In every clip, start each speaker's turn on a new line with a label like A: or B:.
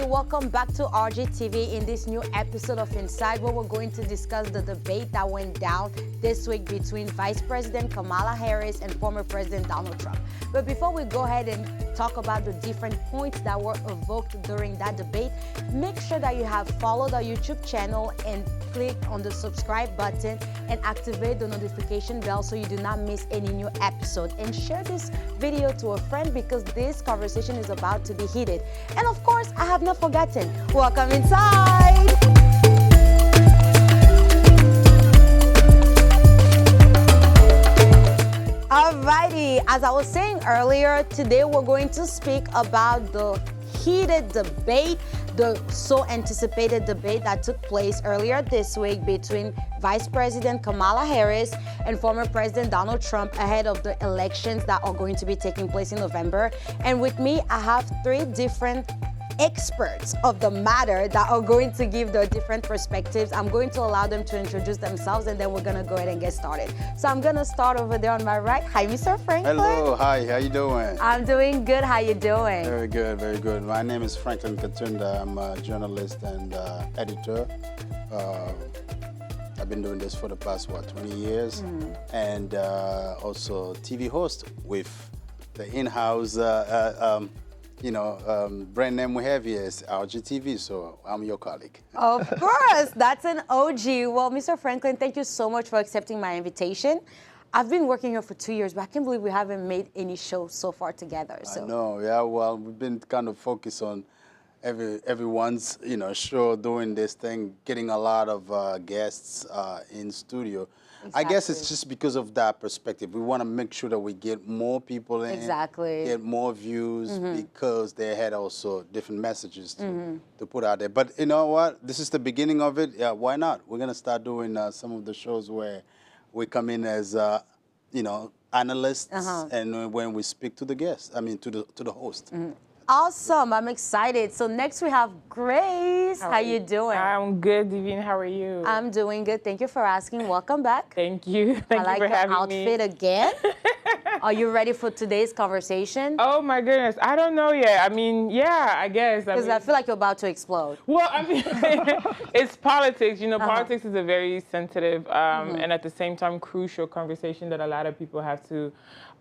A: welcome back to RGTV in this new episode of Inside, where we're going to discuss the debate that went down this week between Vice President Kamala Harris and former President Donald Trump. But before we go ahead and talk about the different points that were evoked during that debate, make sure that you have followed our YouTube channel and click on the subscribe button and activate the notification bell so you do not miss any new episode. And share this video to a friend because this conversation is about to be heated. And of course, I have not forgotten. Welcome inside. Alrighty, as I was saying earlier, today we're going to speak about the heated debate, the so anticipated debate that took place earlier this week between Vice President Kamala Harris and former President Donald Trump ahead of the elections that are going to be taking place in November. And with me, I have three different experts of the matter that are going to give their different perspectives. I'm going to allow them to introduce themselves and then we're going to go ahead and get started. So I'm going to start over there on my right. Hi, Mr. Franklin.
B: Hello, hi, how you doing?
A: I'm doing good. How you doing?
B: Very good, very good. My name is Franklin Katunda. I'm a journalist and editor. I've been doing this for the past, 20 years? And also TV host with the in-house brand name we have here is RGTV, so I'm your colleague.
A: Of course, that's an OG. Well, Mr. Franklin, thank you so much for accepting my invitation. I've been working here for 2 years, but I can't believe we haven't made any shows so far together. So.
B: I know, yeah, well, we've been kind of focused on everyone's, show, doing this thing, getting a lot of guests in studio. Exactly. I guess it's just because of that perspective. We want to make sure that we get more people in, get more views, because they had also different messages to put out there. But you know what? This is the beginning of it. Yeah, why not? We're going to start doing some of the shows where we come in as, analysts, and when we speak to the guests, to the host.
A: Awesome. I'm excited. So next we have Grace. How you doing?
C: I'm good, Divine. How are you?
A: I'm doing good. Thank you for asking. Welcome back.
C: Thank you. Thank you for having me.
A: I like your outfit again. Are you ready for today's conversation?
C: Oh my goodness. I don't know yet. I guess.
A: Because I feel like you're about to explode.
C: Well, it's politics. Politics is a very sensitive and at the same time crucial conversation that a lot of people have to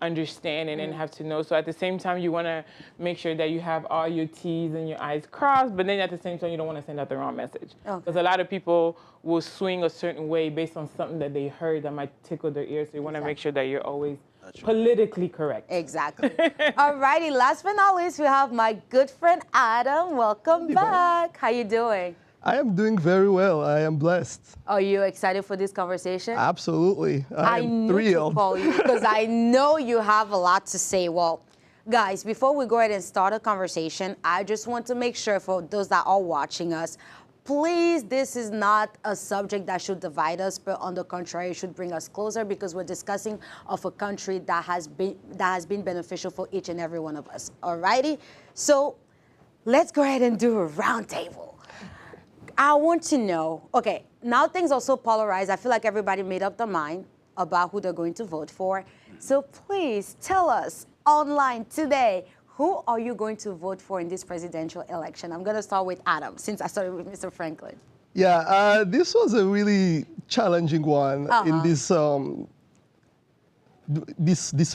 C: understand and have to know. So at the same time, you want to make sure that you have all your T's and your I's crossed, but then at the same time, you don't want to send out the wrong message. Because a lot of people will swing a certain way based on something that they heard that might tickle their ears. So you want to make sure that you're always politically correct.
A: Exactly. All righty. Last but not least, we have my good friend Adam. Welcome back. How you doing?
D: I am doing very well. I am blessed.
A: Are you excited for this conversation?
D: Absolutely. I am
A: I
D: thrilled.
A: knew to call you because I know you have a lot to say. Well, guys, before we go ahead and start a conversation, I just want to make sure for those that are watching us, please, this is not a subject that should divide us, but on the contrary, it should bring us closer because we're discussing of a country that has been beneficial for each and every one of us. All righty? So let's go ahead and do a round table. I want to know, okay, now things are so polarized. I feel like everybody made up their mind about who they're going to vote for. So please tell us online today, who are you going to vote for in this presidential election? I'm going to start with Adam, since I started with Mr. Franklin.
D: Yeah, this was a really challenging one in this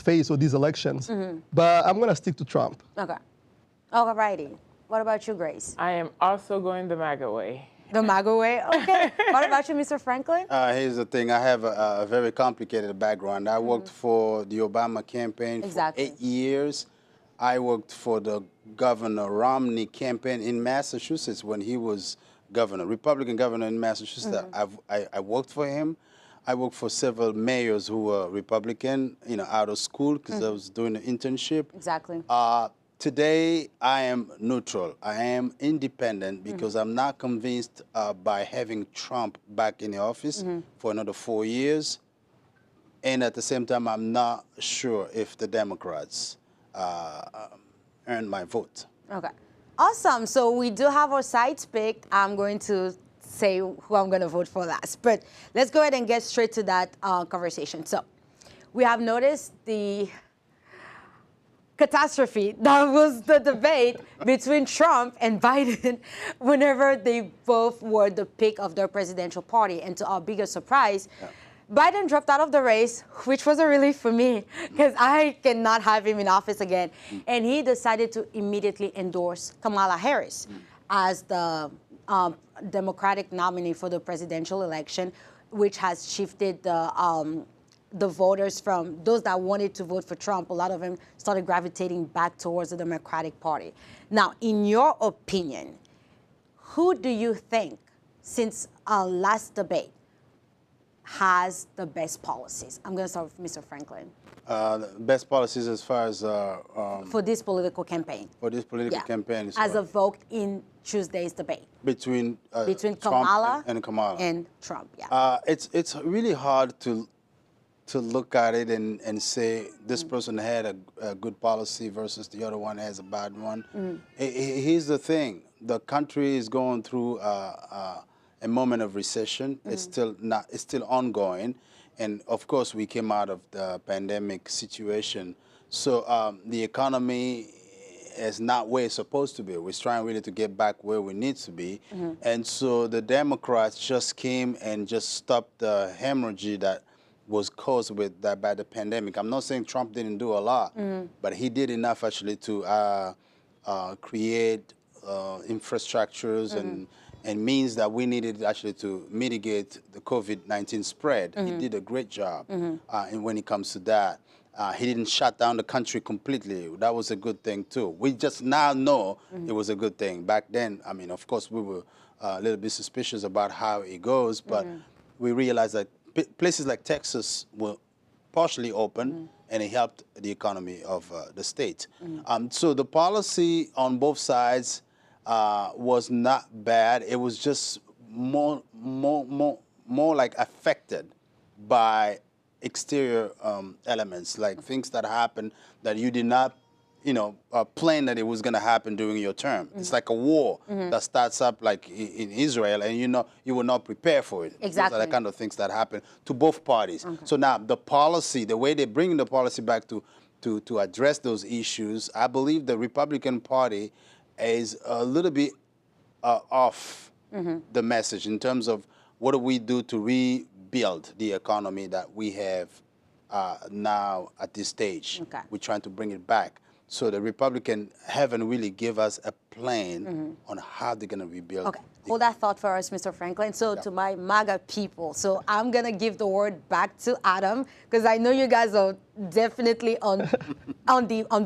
D: phase or these elections. But I'm going to stick to Trump.
A: Okay. All righty. What about you, Grace?
C: I am also going the MAGA way.
A: The MAGA way? Okay. What about you, Mr. Franklin?
B: Here's the thing. I have a very complicated background. I worked for the Obama campaign for 8 years. I worked for the Governor Romney campaign in Massachusetts when he was governor, Republican governor in Massachusetts. I worked for him. I worked for several mayors who were Republican, out of school because I was doing an internship.
A: Exactly.
B: Today, I am neutral. I am independent because I'm not convinced by having Trump back in the office for another 4 years. And at the same time, I'm not sure if the Democrats earn my vote.
A: Okay. Awesome. So we do have our sides picked. I'm going to say who I'm going to vote for last. But let's go ahead and get straight to that conversation. So we have noticed the catastrophe. That was the debate between Trump and Biden whenever they both were the pick of their presidential party. And to our biggest surprise, Biden dropped out of the race, which was a relief for me because I cannot have him in office again. And he decided to immediately endorse Kamala Harris as the Democratic nominee for the presidential election, which has shifted the voters from those that wanted to vote for Trump. A lot of them started gravitating back towards the Democratic Party. Now, in your opinion, who do you think, since our last debate, has the best policies? I'm going to start with Mr. Franklin.
B: The best policies as far as
A: For this political campaign.
B: for this political campaign is
A: as
B: what?
A: evoked in Tuesday's debate.
B: between
A: Between
B: Trump
A: Kamala
B: and Kamala.
A: and Trump, yeah.
B: It's really hard to look at it and say this person had a good policy versus the other one has a bad one. Here's the thing: the country is going through a moment of recession. It's still ongoing, and of course we came out of the pandemic situation. So the economy is not where it's supposed to be. We're trying really to get back where we need to be. And so the Democrats just came and just stopped the hemorrhage that was caused with that by the pandemic. I'm not saying Trump didn't do a lot, but he did enough actually to create infrastructures and means that we needed actually to mitigate the COVID-19 spread. He did a great job when it comes to that. He didn't shut down the country completely. That was a good thing too. We just now know it was a good thing. Back then, I mean, of course, we were a little bit suspicious about how it goes, but we realized that places like Texas were partially open, and it helped the economy of the state. So the policy on both sides was not bad. It was just more like affected by exterior elements, like things that happen that you did not, plan that it was going to happen during your term. It's like a war that starts up like in Israel, and you were not prepared for it.
A: Exactly.
B: Those are the kind of things that happen to both parties. So now the policy, the way they bring the policy back to address those issues, I believe the Republican Party is a little bit off the message in terms of what do we do to rebuild the economy that we have now at this stage.
A: Okay.
B: We're trying to bring it back. So the Republicans haven't really give us a plan on how they're going to rebuild.
A: Okay, hold that thought for us, Mr. Franklin. So to my MAGA people, so I'm going to give the word back to Adam, because I know you guys are definitely on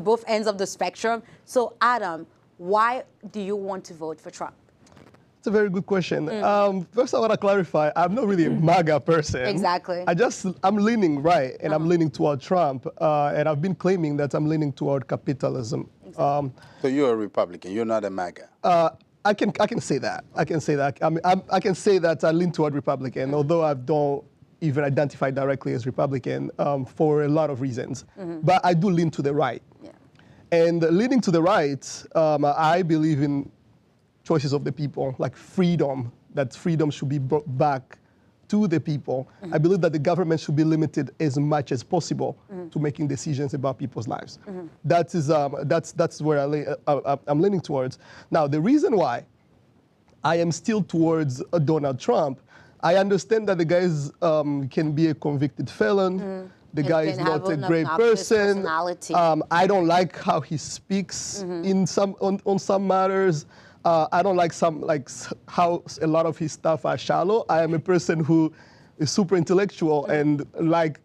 A: both ends of the spectrum. So Adam, why do you want to vote for Trump?
D: It's a very good question. First, I want to clarify, I'm not really a MAGA person.
A: Exactly.
D: I'm leaning right, and I'm leaning toward Trump, and I've been claiming that I'm leaning toward capitalism.
B: So you're a Republican, you're not a MAGA.
D: I can say that. I can say that. I can say that I lean toward Republican, although I don't even identify directly as Republican for a lot of reasons. But I do lean to the right.
A: Yeah.
D: And leaning to the right, I believe in choices of the people, like freedom, that freedom should be brought back to the people. I believe that the government should be limited as much as possible to making decisions about people's lives. That's where I'm leaning towards. Now, the reason why I am still towards Donald Trump, I understand that the guy can be a convicted felon. The guy is not a great person. I don't like how he speaks on some matters. I don't like how a lot of his stuff are shallow. I am a person who is super intellectual and like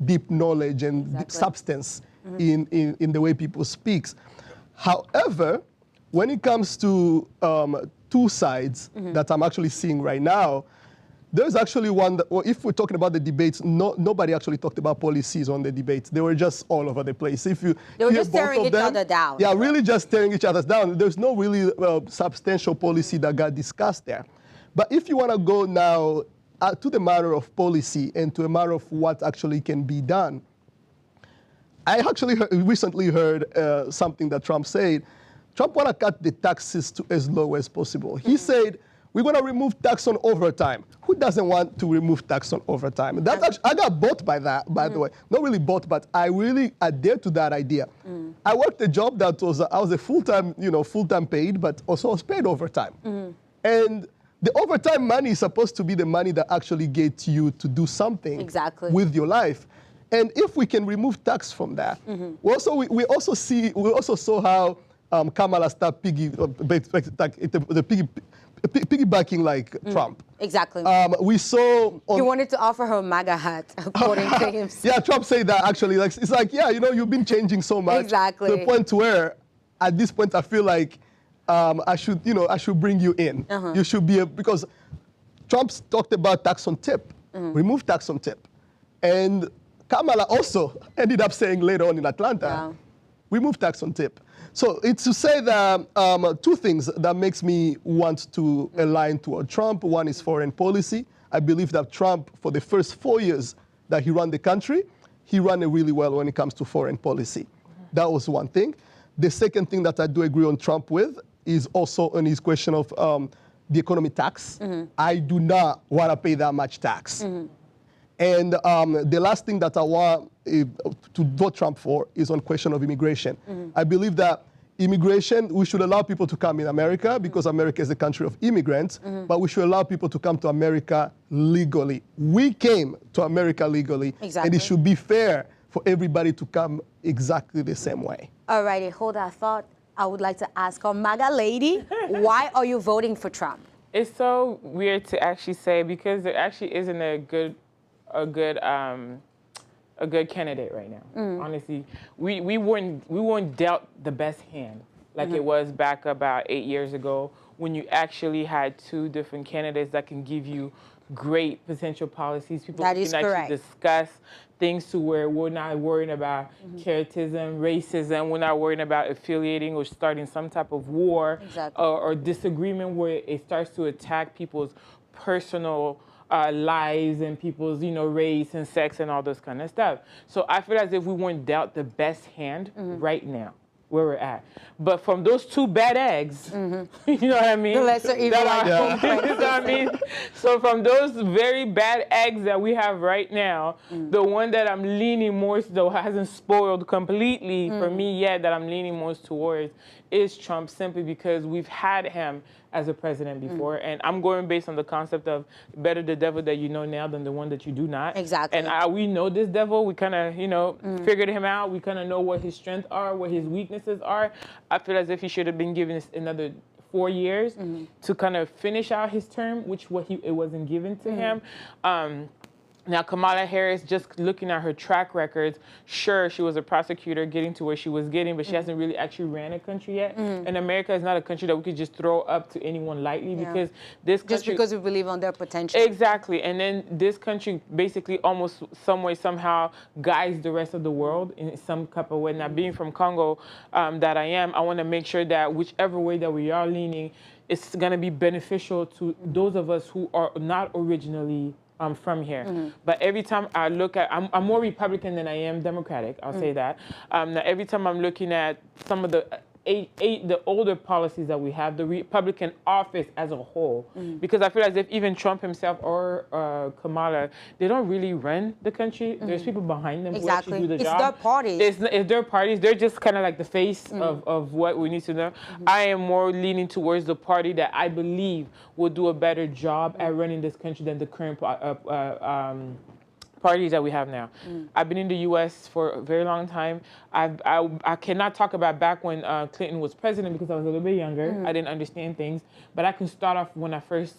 D: deep knowledge and deep substance in the way people speak. However, when it comes to two sides that I'm actually seeing right now, there's actually one that, well, if we're talking about the debates, nobody actually talked about policies on the debates. They were just all over the place. They were
A: just tearing each other down.
D: Yeah, really just tearing each other down. There's no really substantial policy that got discussed there. But if you want to go now to the matter of policy and to a matter of what actually can be done, I actually recently heard something that Trump said. Trump want to cut the taxes to as low as possible. He said, we're going to remove tax on overtime. Who doesn't want to remove tax on overtime? That actually, I got bought by that, by the way. Not really bought, but I really adhered to that idea. I worked a job that was, I was a full-time, full-time paid, but also was paid overtime. And the overtime money is supposed to be the money that actually gets you to do something with your life. And if we can remove tax from that, we also saw how Kamala started piggybacking like Trump.
A: Exactly.
D: We saw.
A: He wanted to offer her a MAGA hat, according to him.
D: Yeah, Trump said that actually. Like, it's like, yeah, you've been changing so much.
A: Exactly.
D: To the point where, at this point, I feel like I should bring you in. You should be because Trump's talked about tax on tip, remove tax on tip, and Kamala also ended up saying later on in Atlanta, remove tax on tip. So it's to say that two things that makes me want to align toward Trump. One is foreign policy. I believe that Trump, for the first 4 years that he ran the country, he ran it really well when it comes to foreign policy. That was one thing. The second thing that I do agree on Trump with is also on his question of the economy tax. I do not want to pay that much tax. And the last thing that I want to vote Trump for is on question of immigration. I believe that immigration, we should allow people to come in America because America is a country of immigrants, but we should allow people to come to America legally. We came to America legally, and it should be fair for everybody to come exactly the same way.
A: All righty, hold that thought. I would like to ask our MAGA lady, why are you voting for Trump?
C: It's so weird to actually say because there actually isn't a good candidate right now. Honestly, we weren't dealt the best hand like it was back about 8 years ago when you actually had two different candidates that can give you great potential policies. People can actually discuss things to where we're not worrying about charism, racism. We're not worrying about affiliating or starting some type of war or disagreement where it starts to attack people's personal lives and people's, race and sex and all this kind of stuff. So I feel as if we weren't dealt the best hand right now where we're at. But from those two bad eggs, you know what I mean?
A: The lesser evil.
C: You know what I mean? So from those very bad eggs that we have right now, the one that I'm leaning more, though hasn't spoiled completely for me yet, that I'm leaning most towards is Trump, simply because we've had him as a president before. And I'm going based on the concept of better the devil that you know now than the one that you do not.
A: Exactly.
C: And we know this devil. We kind of, figured him out. We kind of know what his strengths are, what his weaknesses are. I feel as if he should have been given another 4 years to kind of finish out his term, which it wasn't given to him. Now, Kamala Harris, just looking at her track records, sure, she was a prosecutor getting to where she was getting, but she hasn't really actually ran a country yet. And America is not a country that we could just throw up to anyone lightly because this country...
A: Just because we believe on their potential.
C: Exactly. And then this country basically almost some way, somehow guides the rest of the world in some type of way. Now, being from Congo that I am, I want to make sure that whichever way that we are leaning, it's going to be beneficial to those of us who are not originally from here. But every time I look at, I'm more Republican than I am Democratic, I'll say that. Now every time I'm looking at some of the the older policies that we have, the Republican office as a whole, because I feel as if even Trump himself or Kamala, they don't really run the country. There's people behind them who actually do the job.
A: It's their parties.
C: It's their parties. They're just kind of like the face of what we need to know. I am more leaning towards the party that I believe will do a better job at running this country than the current parties that we have now. I've been in the U.S. for a very long time. I cannot talk about back when Clinton was president because I was a little bit younger. I didn't understand things. But I can start off when I first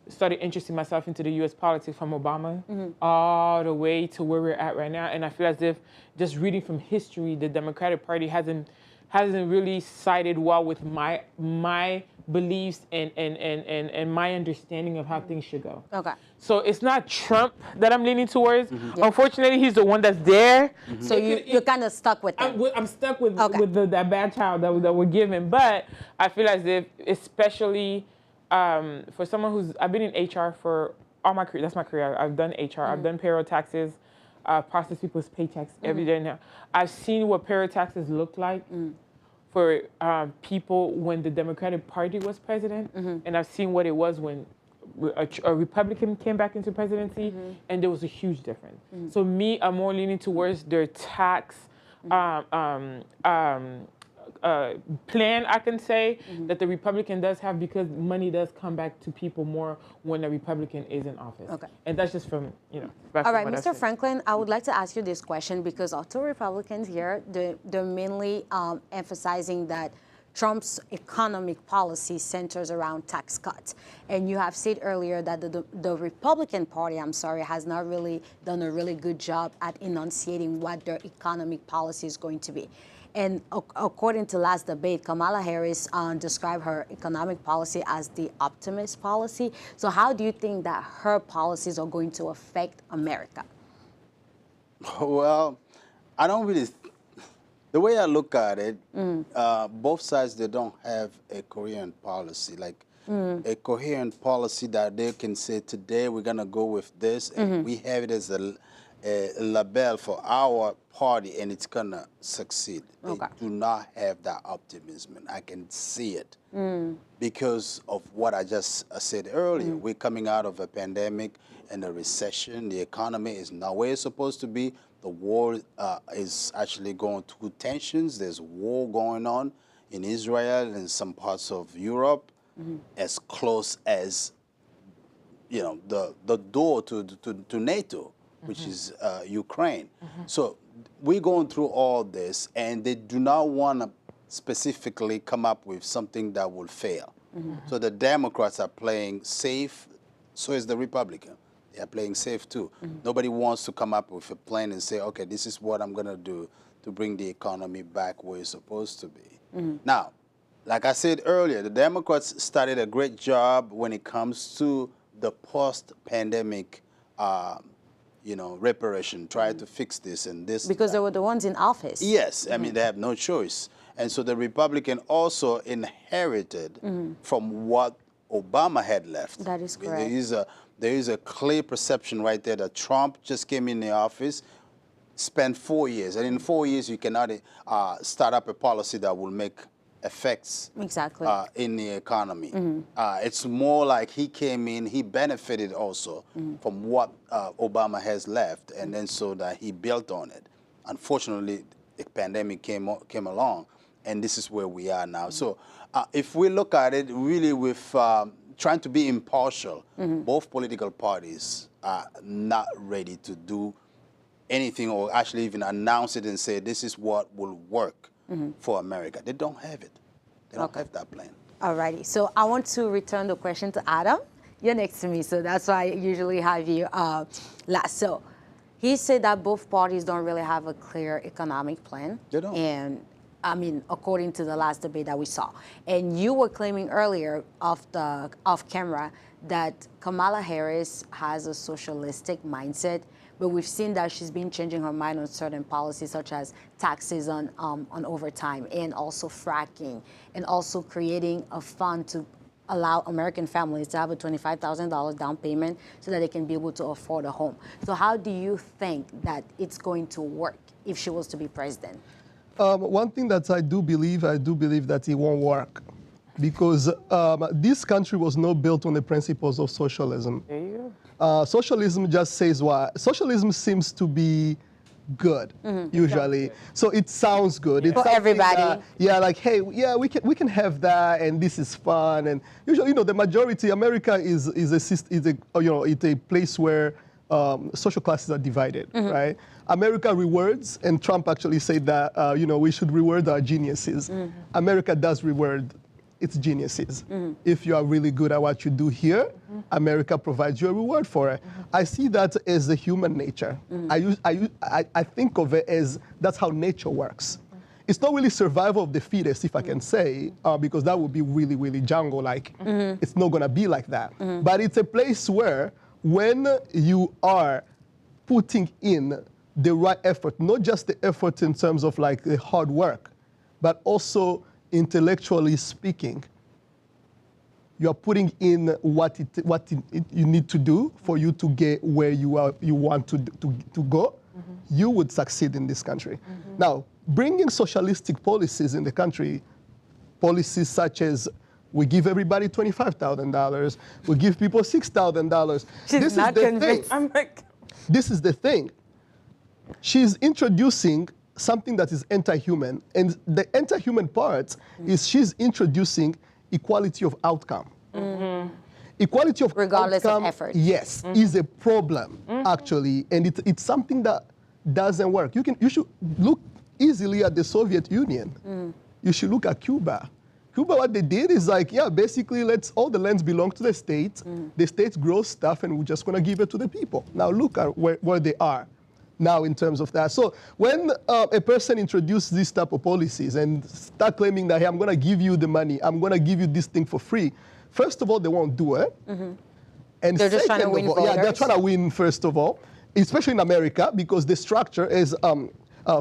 C: started interesting myself into the U.S. politics from Obama all the way to where we're at right now. And I feel as if just reading from history, the Democratic Party hasn't really sided well with my beliefs and my understanding of how things should go.
A: Okay.
C: So it's not Trump that I'm leaning towards. Unfortunately, he's the one that's there.
A: So you're kind of stuck with him.
C: I'm stuck with that bad child that we're given. But I feel as if, especially for someone who's, I've been in HR for all my career. That's my career. I've done HR. I've done payroll taxes, process people's paychecks every day now. I've seen what payroll taxes look like for people when the Democratic Party was president, and I've seen what it was when a Republican came back into presidency, and there was a huge difference. So me, I'm more leaning towards their tax plan, I can say, that the Republican does have, because money does come back to people more when a Republican is in office.
A: Okay.
C: And that's just from,
A: All right, Mr. Franklin, I would like to ask you this question, because our two Republicans here, they're mainly emphasizing that Trump's economic policy centers around tax cuts. And you have said earlier that the Republican Party, has not really done a really good job at enunciating what their economic policy is going to be. And according to last debate, Kamala Harris described her economic policy as the optimist policy. So how do you think that her policies are going to affect America?
B: Well, I don't really. The way I look at it, both sides, they don't have a coherent policy, like a coherent policy that they can say, today we're going to go with this, and we have it as a label for our party, and it's going to succeed.
A: Okay.
B: They do not have that optimism, and I can see it because of what I just said earlier. We're coming out of a pandemic and a recession. The economy is not where it's supposed to be. The war is actually going through tensions. There's war going on in Israel and some parts of Europe, as close as, the door to NATO, which is Ukraine. So we're going through all this, and they do not want to specifically come up with something that will fail. So the Democrats are playing safe, so is the Republican. They are playing safe too. Nobody wants to come up with a plan and say, okay, this is what I'm going to do to bring the economy back where it's supposed to be. Now, like I said earlier, the Democrats started a great job when it comes to the post-pandemic reparation, try to fix this and this.
A: Because they were the ones in office.
B: Yes, I mean, they have no choice. And so the Republican also inherited from what Obama had left.
A: That is correct.
B: There is a clear perception right there that Trump just came in the office, spent 4 years, and in 4 years you cannot start up a policy that will make effects
A: Exactly.
B: In the economy. It's more like he came in, he benefited also from what Obama has left, and then so that he built on it. Unfortunately, the pandemic came along, and this is where we are now. So if we look at it really with trying to be impartial, both political parties are not ready to do anything or actually even announce it and say this is what will work for America. They don't have it. They don't have that plan.
A: All righty. So I want to return the question to Adam. You're next to me, so that's why I usually have you last. So he said that both parties don't really have a clear economic plan.
B: They don't.
A: And I mean, according to the last debate that we saw. And you were claiming earlier off camera that Kamala Harris has a socialistic mindset, but we've seen that she's been changing her mind on certain policies, such as taxes on overtime, and also fracking, and also creating a fund to allow American families to have a $25,000 down payment so that they can be able to afford a home. So how do you think that it's going to work if she was to be president?
D: One thing that I do believe that it won't work, because this country was not built on the principles of socialism.
C: There you
D: Socialism just says what? Socialism seems to be good, usually. So it sounds good. It's
A: For everybody.
D: Like, hey, yeah, we can have that, and this is fun. And usually, the majority, America is a place where social classes are divided, right? America rewards, and Trump actually said that, we should reward our geniuses. America does reward its geniuses. If you are really good at what you do here, America provides you a reward for it. I see that as a human nature. I think of it as that's how nature works. It's not really survival of the fittest, if I can say, because that would be really, really jungle-like. It's not going to be like that. But it's a place where when you are putting in the right effort, not just the effort in terms of like the hard work, but also intellectually speaking, you are putting in what you need to do for you to get where you want to go. you would succeed in this country. Now, bringing socialistic policies in the country, policies such as we give everybody $25,000, we give people $6,000.
A: She's not convinced.
C: I'm like,
D: This is the thing. She's introducing something that is anti-human, and the anti-human part is she's introducing equality of outcome. Equality of
A: Regardless of
D: outcome,
A: effort.
D: yes, is a problem actually, and it's something that doesn't work. You should look easily at the Soviet Union. You should look at Cuba. Cuba, what they did is like, yeah, basically all the lands belong to the state. The state grows stuff, and we're just gonna give it to the people. Now look at where they are now in terms of that. So when a person introduces these type of policies and start claiming that, hey, I'm gonna give you the money, I'm gonna give you this thing for free, first of all, they won't do it. And
A: They're just trying to win
D: yeah, they're
A: voters.
D: trying to win, first of all, especially in America, because the structure, as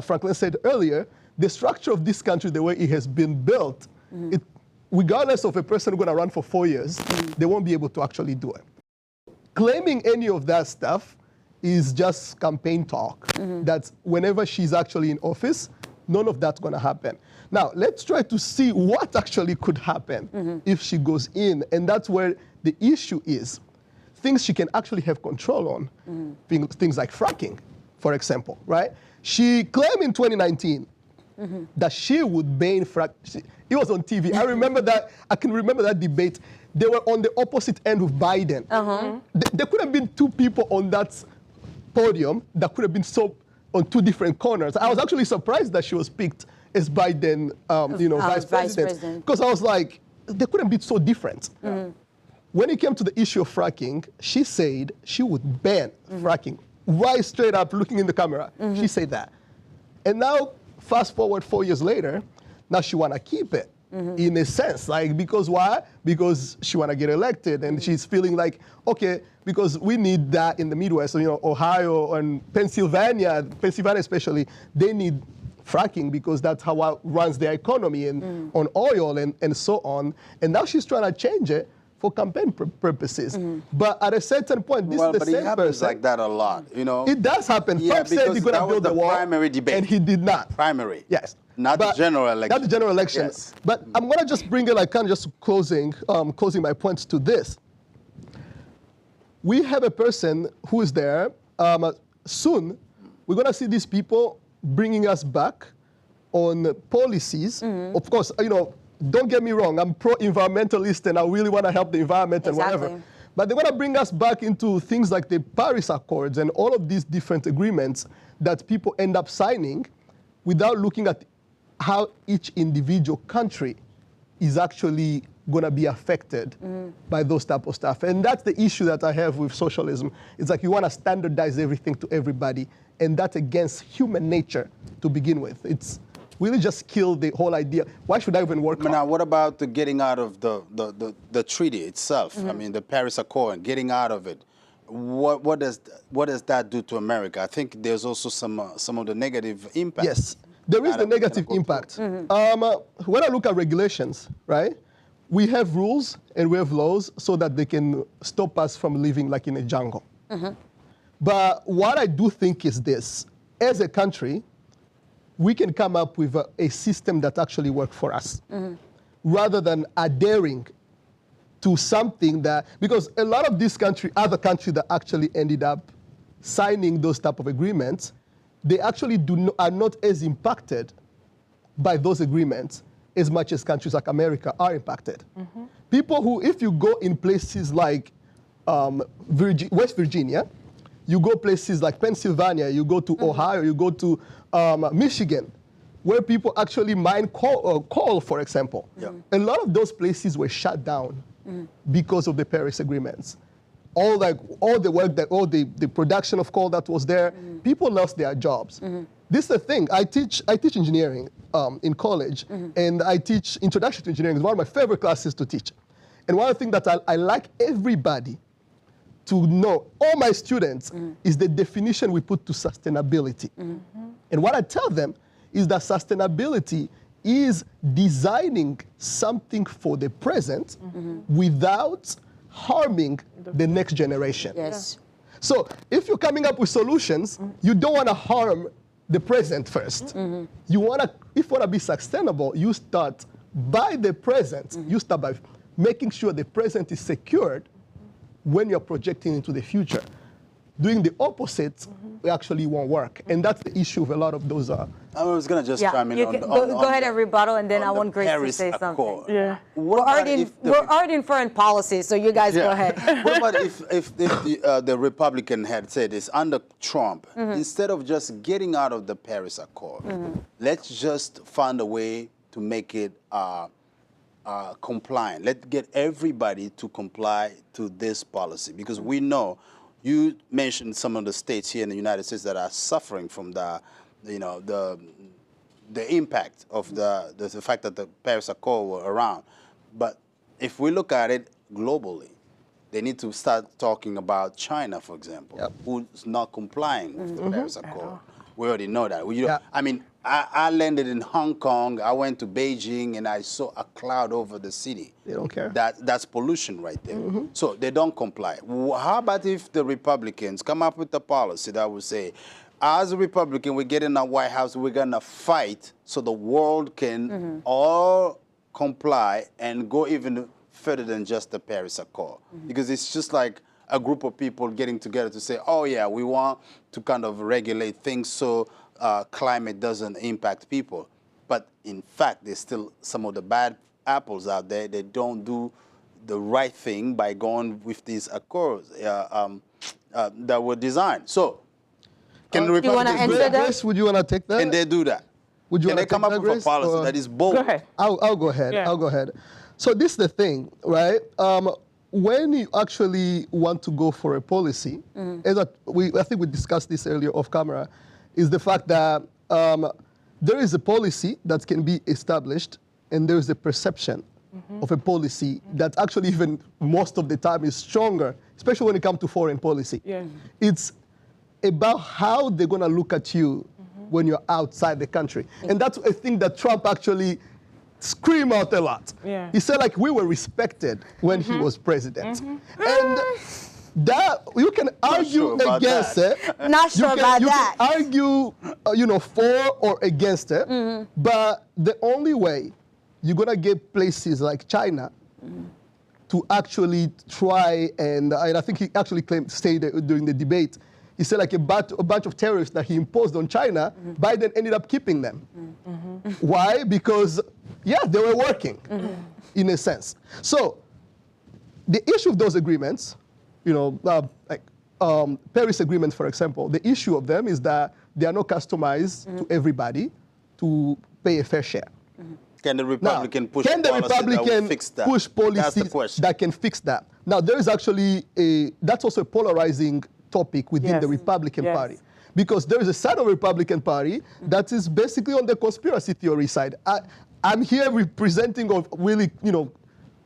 D: Franklin said earlier, the structure of this country, the way it has been built, regardless of a person going to run for 4 years, they won't be able to actually do it. Claiming any of that stuff is just campaign talk. That whenever she's actually in office, none of that's going to happen. Now, let's try to see what actually could happen if she goes in, and that's where the issue is. Things she can actually have control on, things like fracking, for example, right? She claimed in 2019 that she would ban fracking. It was on TV. I remember that. I can remember that debate. They were on the opposite end of Biden. There could have been two people on that podium that could have been so on two different corners. I was actually surprised that she was picked as Biden, vice president, because I was like, they couldn't be so different. When it came to the issue of fracking, she said she would ban fracking, right straight up, looking in the camera. She said that. And now, fast forward 4 years later, now she want to keep it, in a sense. Like, because why? Because she want to get elected, and she's feeling like, okay, because we need that in the Midwest, Ohio and Pennsylvania especially, they need fracking because that's how it runs their economy and on oil and so on. And now she's trying to change it for campaign purposes. But at a certain point, this is the
B: but
D: same
B: it happens
D: person.
B: like that a lot,
D: It does happen.
B: Yeah,
D: Trump said he's going to build the wall,
B: primary debate.
D: and he did not.
B: Primary.
D: Yes.
B: Not the general election.
D: Not the general election.
B: Yes.
D: But I'm going to just bring it, like, kind of just closing my points to this. We have a person who is there. Soon, we're going to see these people bringing us back on policies. Of course, don't get me wrong, I'm pro-environmentalist and I really want to help the environment and whatever. But they want to bring us back into things like the Paris Accords and all of these different agreements that people end up signing without looking at how each individual country is actually going to be affected by those type of stuff. And that's the issue that I have with socialism. It's like you want to standardize everything to everybody, and that's against human nature to begin with. It's really just kill the whole idea. Why should I even work hard?
B: Now, what about the getting out of the treaty itself? I mean, the Paris Accord, getting out of it. What does that do to America? I think there's also some of the negative impact.
D: Yes, there is the negative impact. When I look at regulations, right, we have rules and we have laws so that they can stop us from living like in a jungle. But what I do think is this: as a country, we can come up with a system that actually works for us, rather than adhering to something that, because a lot of these other countries that actually ended up signing those type of agreements, they actually are not as impacted by those agreements as much as countries like America are impacted. People who, if you go in places like West Virginia, you go places like Pennsylvania, you go to Ohio, you go to Michigan, where people actually mine coal, for example. A lot of those places were shut down because of the Paris agreements. All the work, all the production of coal that was there, people lost their jobs. This is the thing. I teach engineering in college, and I teach Introduction to Engineering. It's one of my favorite classes to teach. And one of the things that I like everybody to know, all my students, is the definition we put to sustainability. And what I tell them is that sustainability is designing something for the present without harming the next generation.
A: Yes.
D: So if you're coming up with solutions, you don't want to harm the present first. You want to, if you want to be sustainable, you start by the present. You start by making sure the present is secured when you're projecting into the future. Doing the opposite actually won't work. And that's the issue of a lot of those.
B: I was going to just
A: Yeah,
B: chime in
A: you
B: on,
A: can,
B: on,
A: go
B: on
A: ahead
B: the-
A: and rebuttal, and then I
B: on the
A: want Grace to
B: Paris
A: say something.
B: Accord.
C: Yeah.
B: What
A: We're
B: about
A: already,
B: if the
A: we're already in foreign policy, so you guys go
B: Yeah.
A: ahead.
B: What about if the Republican had said this under Trump, instead of just getting out of the Paris Accord, let's just find a way to make it compliant. Let's get everybody to comply to this policy, because we know you mentioned some of the states here in the United States that are suffering from the impact of the fact that the Paris Accord were around. But if we look at it globally, they need to start talking about China, for example, who's not complying with the Paris Accord. We already know that. I mean, I landed in Hong Kong, I went to Beijing, and I saw a cloud over the city.
D: They don't care.
B: That's pollution right there. So they don't comply. How about if the Republicans come up with a policy that would say, as a Republican, we get in the White House, we're going to fight so the world can all comply and go even further than just the Paris Accord. Because it's just like a group of people getting together to say, oh, yeah, we want to kind of regulate things so climate doesn't impact people. But in fact, there's still some of the bad apples out there. They don't do the right thing by going with these accords that were designed. So, can the
A: Do you wanna
B: Republicans
A: answer
B: do
A: that?
B: that?
D: Grace, would you want to take that?
B: Can they do that?
D: Would you
B: Can
D: wanna
B: they come
D: take
B: up
D: that,
B: with a
D: Grace,
B: policy
D: or-
B: that is bold?
C: Go ahead.
D: I'll go ahead.
C: Yeah.
D: I'll go ahead. So this is the thing, right? When you actually want to go for a policy, as I think we discussed this earlier off camera, is the fact that there is a policy that can be established, and there is a perception of a policy that actually even most of the time is stronger, especially when it comes to foreign policy.
C: Yeah.
D: It's about how they're going to look at you when you're outside the country. And that's a thing that Trump actually screamed out a lot.
C: Yeah.
D: He said, like, we were respected when he was president. And that, you can argue
B: sure about
D: against
B: that.
D: it.
A: Not sure about
D: you
A: that.
D: can argue, for or against it. But the only way you're going to get places like China to actually try, and I think he actually said during the debate, he said like a bunch of terrorists that he imposed on China, Biden ended up keeping them. Why? Because, they were working, in a sense. So the issue of those agreements, Paris Agreement, for example, the issue of them is that they are not customized to everybody to pay a fair share.
B: Can the Republican push
D: Can the
B: policy that will
D: Republican
B: fix that?
D: push
B: That's the
D: policies
B: question.
D: that can fix that? Now, there is actually that's also a polarizing topic within the
C: Yes.
D: Republican
C: Yes.
D: Party. Because there is a side of the Republican Party that is basically on the conspiracy theory side. I'm here representing of really,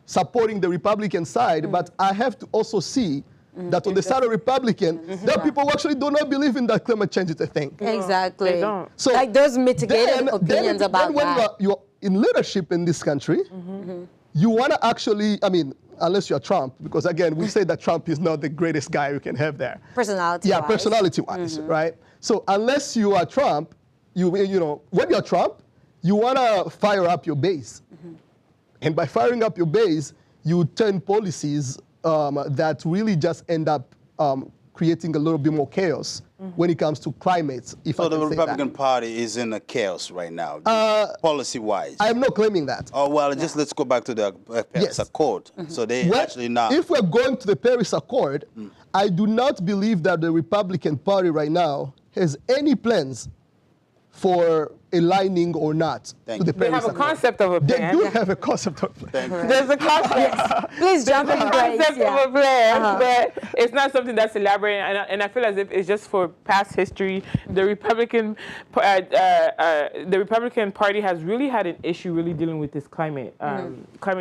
D: supporting the Republican side, but I have to also see that on the side of Republican, there are people who actually do not believe in that climate change is a thing.
A: Exactly.
C: They don't.
D: So
A: like there's mitigated opinions about
D: when
A: that.
D: you're in leadership in this country, you want to actually, unless you're Trump, because again, we say that Trump is not the greatest guy you can have there.
A: Personality.
D: Yeah, personality-wise, right? So unless you are Trump, when you're Trump, you want to fire up your base. And by firing up your base, you turn policies that really just end up creating a little bit more chaos when it comes to climate, if
B: So
D: I can
B: the
D: say
B: Republican
D: that.
B: Party is in a chaos right now, policy-wise.
D: I'm not claiming that.
B: Oh, well, let's go back to the Paris
D: Yes.
B: Accord. So they
D: Well,
B: actually now...
D: If we're going to the Paris Accord, I do not believe that the Republican Party right now has any plans for aligning or not to
B: Thank
D: the
B: you.
C: They
D: Paris
C: have a
D: Accord.
C: concept of a
D: They
C: plan.
D: do have a concept of plan.
C: There's a concept.
A: Please jump in, Grace.
C: Concept
A: Yeah.
C: of a plan, but it's not something that's elaborate. And I feel as if it's just for past history. The Republican Party has really had an issue really dealing with this climate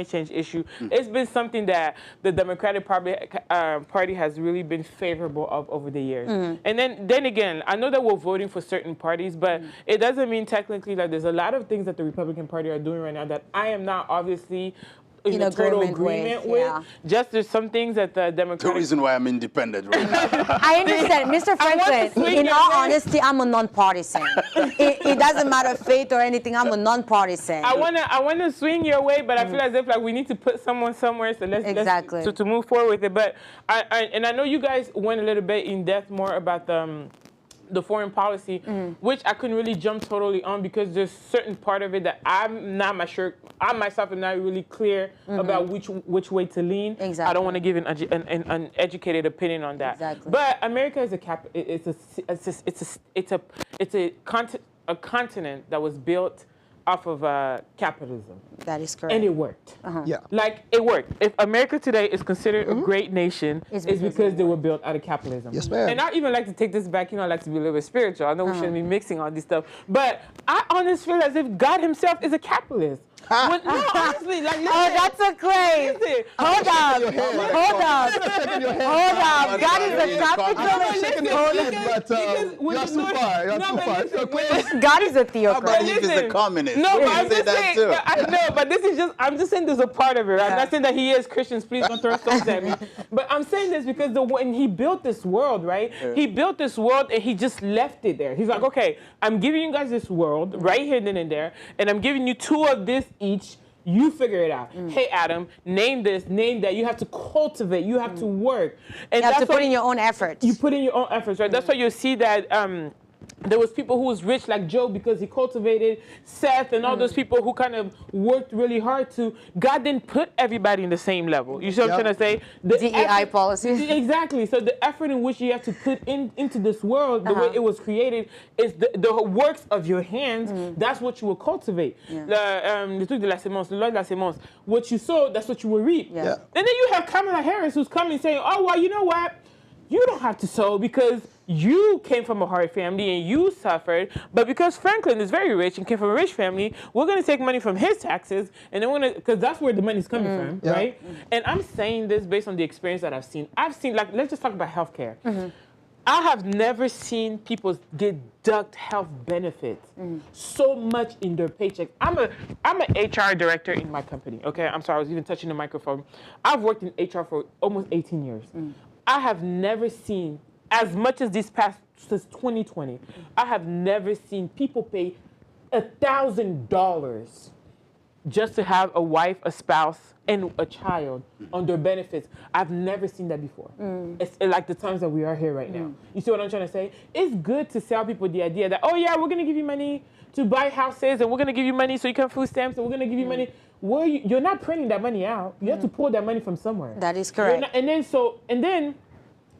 C: change issue. It's been something that the Democratic Party has really been favorable of over the years. And then again, I know that we're voting for certain parties, but it doesn't mean technically that there's a lot of things that the Republican Party are doing right now that I am not obviously in a total
A: agreement with,
C: agreement with.
A: yeah.
C: Just there's some things that the
B: The
C: Democratic.
B: reason why I'm independent right now.
A: I understand, Mr.
C: I want to
A: Franklin.
C: swing
A: In
C: your
A: all
C: way.
A: honesty, I'm a non-partisan. it doesn't matter faith or anything. I'm a non-partisan.
C: I wanna swing your way, but I feel as if like we need to put someone somewhere. So
A: Exactly.
C: let's to move forward with it. But I know you guys went a little bit in depth more about the foreign policy, which I couldn't really jump totally on because there's certain part of it that I'm not sure. I myself am not really clear about which way to lean.
A: Exactly.
C: I don't want to give an educated opinion on that.
A: Exactly.
C: But America is a continent that was built off of capitalism.
A: That is correct.
C: And it worked.
D: Yeah.
C: Like, it worked. If America today is considered a great nation,
A: It's
C: it's
A: because
C: because they were built out of capitalism.
D: Yes, ma'am.
C: And I even like to take this back, I like to be a little bit spiritual. I know we shouldn't be mixing all this stuff. But I honestly feel as if God himself is a capitalist. No, honestly, like, listen.
A: Oh, that's a claim.
C: Listen.
A: Hold up.
D: your head.
A: Hold up.
D: Shaking your head.
A: Hold up. God is a
B: I'm
D: I'm
A: capitalist.
D: not shaking your head, but
C: when
D: you're
C: the
D: too
C: Lord-
D: far. You're
C: No,
D: too
C: but
D: far.
C: listen,
D: Okay.
A: God is a
B: How about
A: theocrat.
B: if he's a
C: Listen.
B: communist?
C: No,
B: You
C: but
B: can
C: I'm
B: say
C: just
B: that
C: saying.
B: too.
C: But I know, but this is I'm just saying there's a part of it. Right? I'm not saying that he is Christians. Please don't throw stones at me. But I'm saying this because when he built this world, right? He built this world and he just left it there. He's like, okay, I'm giving you guys this world right here, then and there, and I'm giving you 2 of this each. You figure it out. Hey, Adam, name this, name that. You have to cultivate. You have to work. And
A: You have to
C: that's
A: put in your own effort.
C: You put in your own efforts, right? That's why you see that there was people who was rich like Job because he cultivated Seth and all those people who kind of worked really hard to. God didn't put everybody in the same level. You see what I'm trying to say? The
A: DEI policy.
C: Exactly. So the effort in which you have to put into this world, the way it was created, is the works of your hands. That's what you will cultivate. Le truc de la sémence, le loi de la sémence. What you sow, that's what you will reap.
A: Yeah.
C: And then you have Kamala Harris who's coming saying, oh, well, you know what? You don't have to sow because you came from a hard family and you suffered. But because Franklin is very rich and came from a rich family, we're going to take money from his taxes and then we're going to, because that's where the money's coming from,
D: Yeah.
C: right? And I'm saying this based on the experience that I've seen. Like, let's just talk about healthcare. I have never seen people deduct health benefits so much in their paycheck. I'm an HR director in my company, okay? I'm sorry, I was even touching the microphone. I've worked in HR for almost 18 years. I have never seen, as much as since 2020, I have never seen people pay $1,000 just to have a wife, a spouse, and a child on their benefits. I've never seen that before. It's like the times that we are here right now. You see what I'm trying to say? It's good to sell people the idea that, oh yeah, we're gonna give you money to buy houses, and we're gonna give you money so you can food stamps, and we're gonna give you money. Well, you're not printing that money out. You have to pull that money from somewhere.
A: That is
C: You're
A: correct.
C: not- and then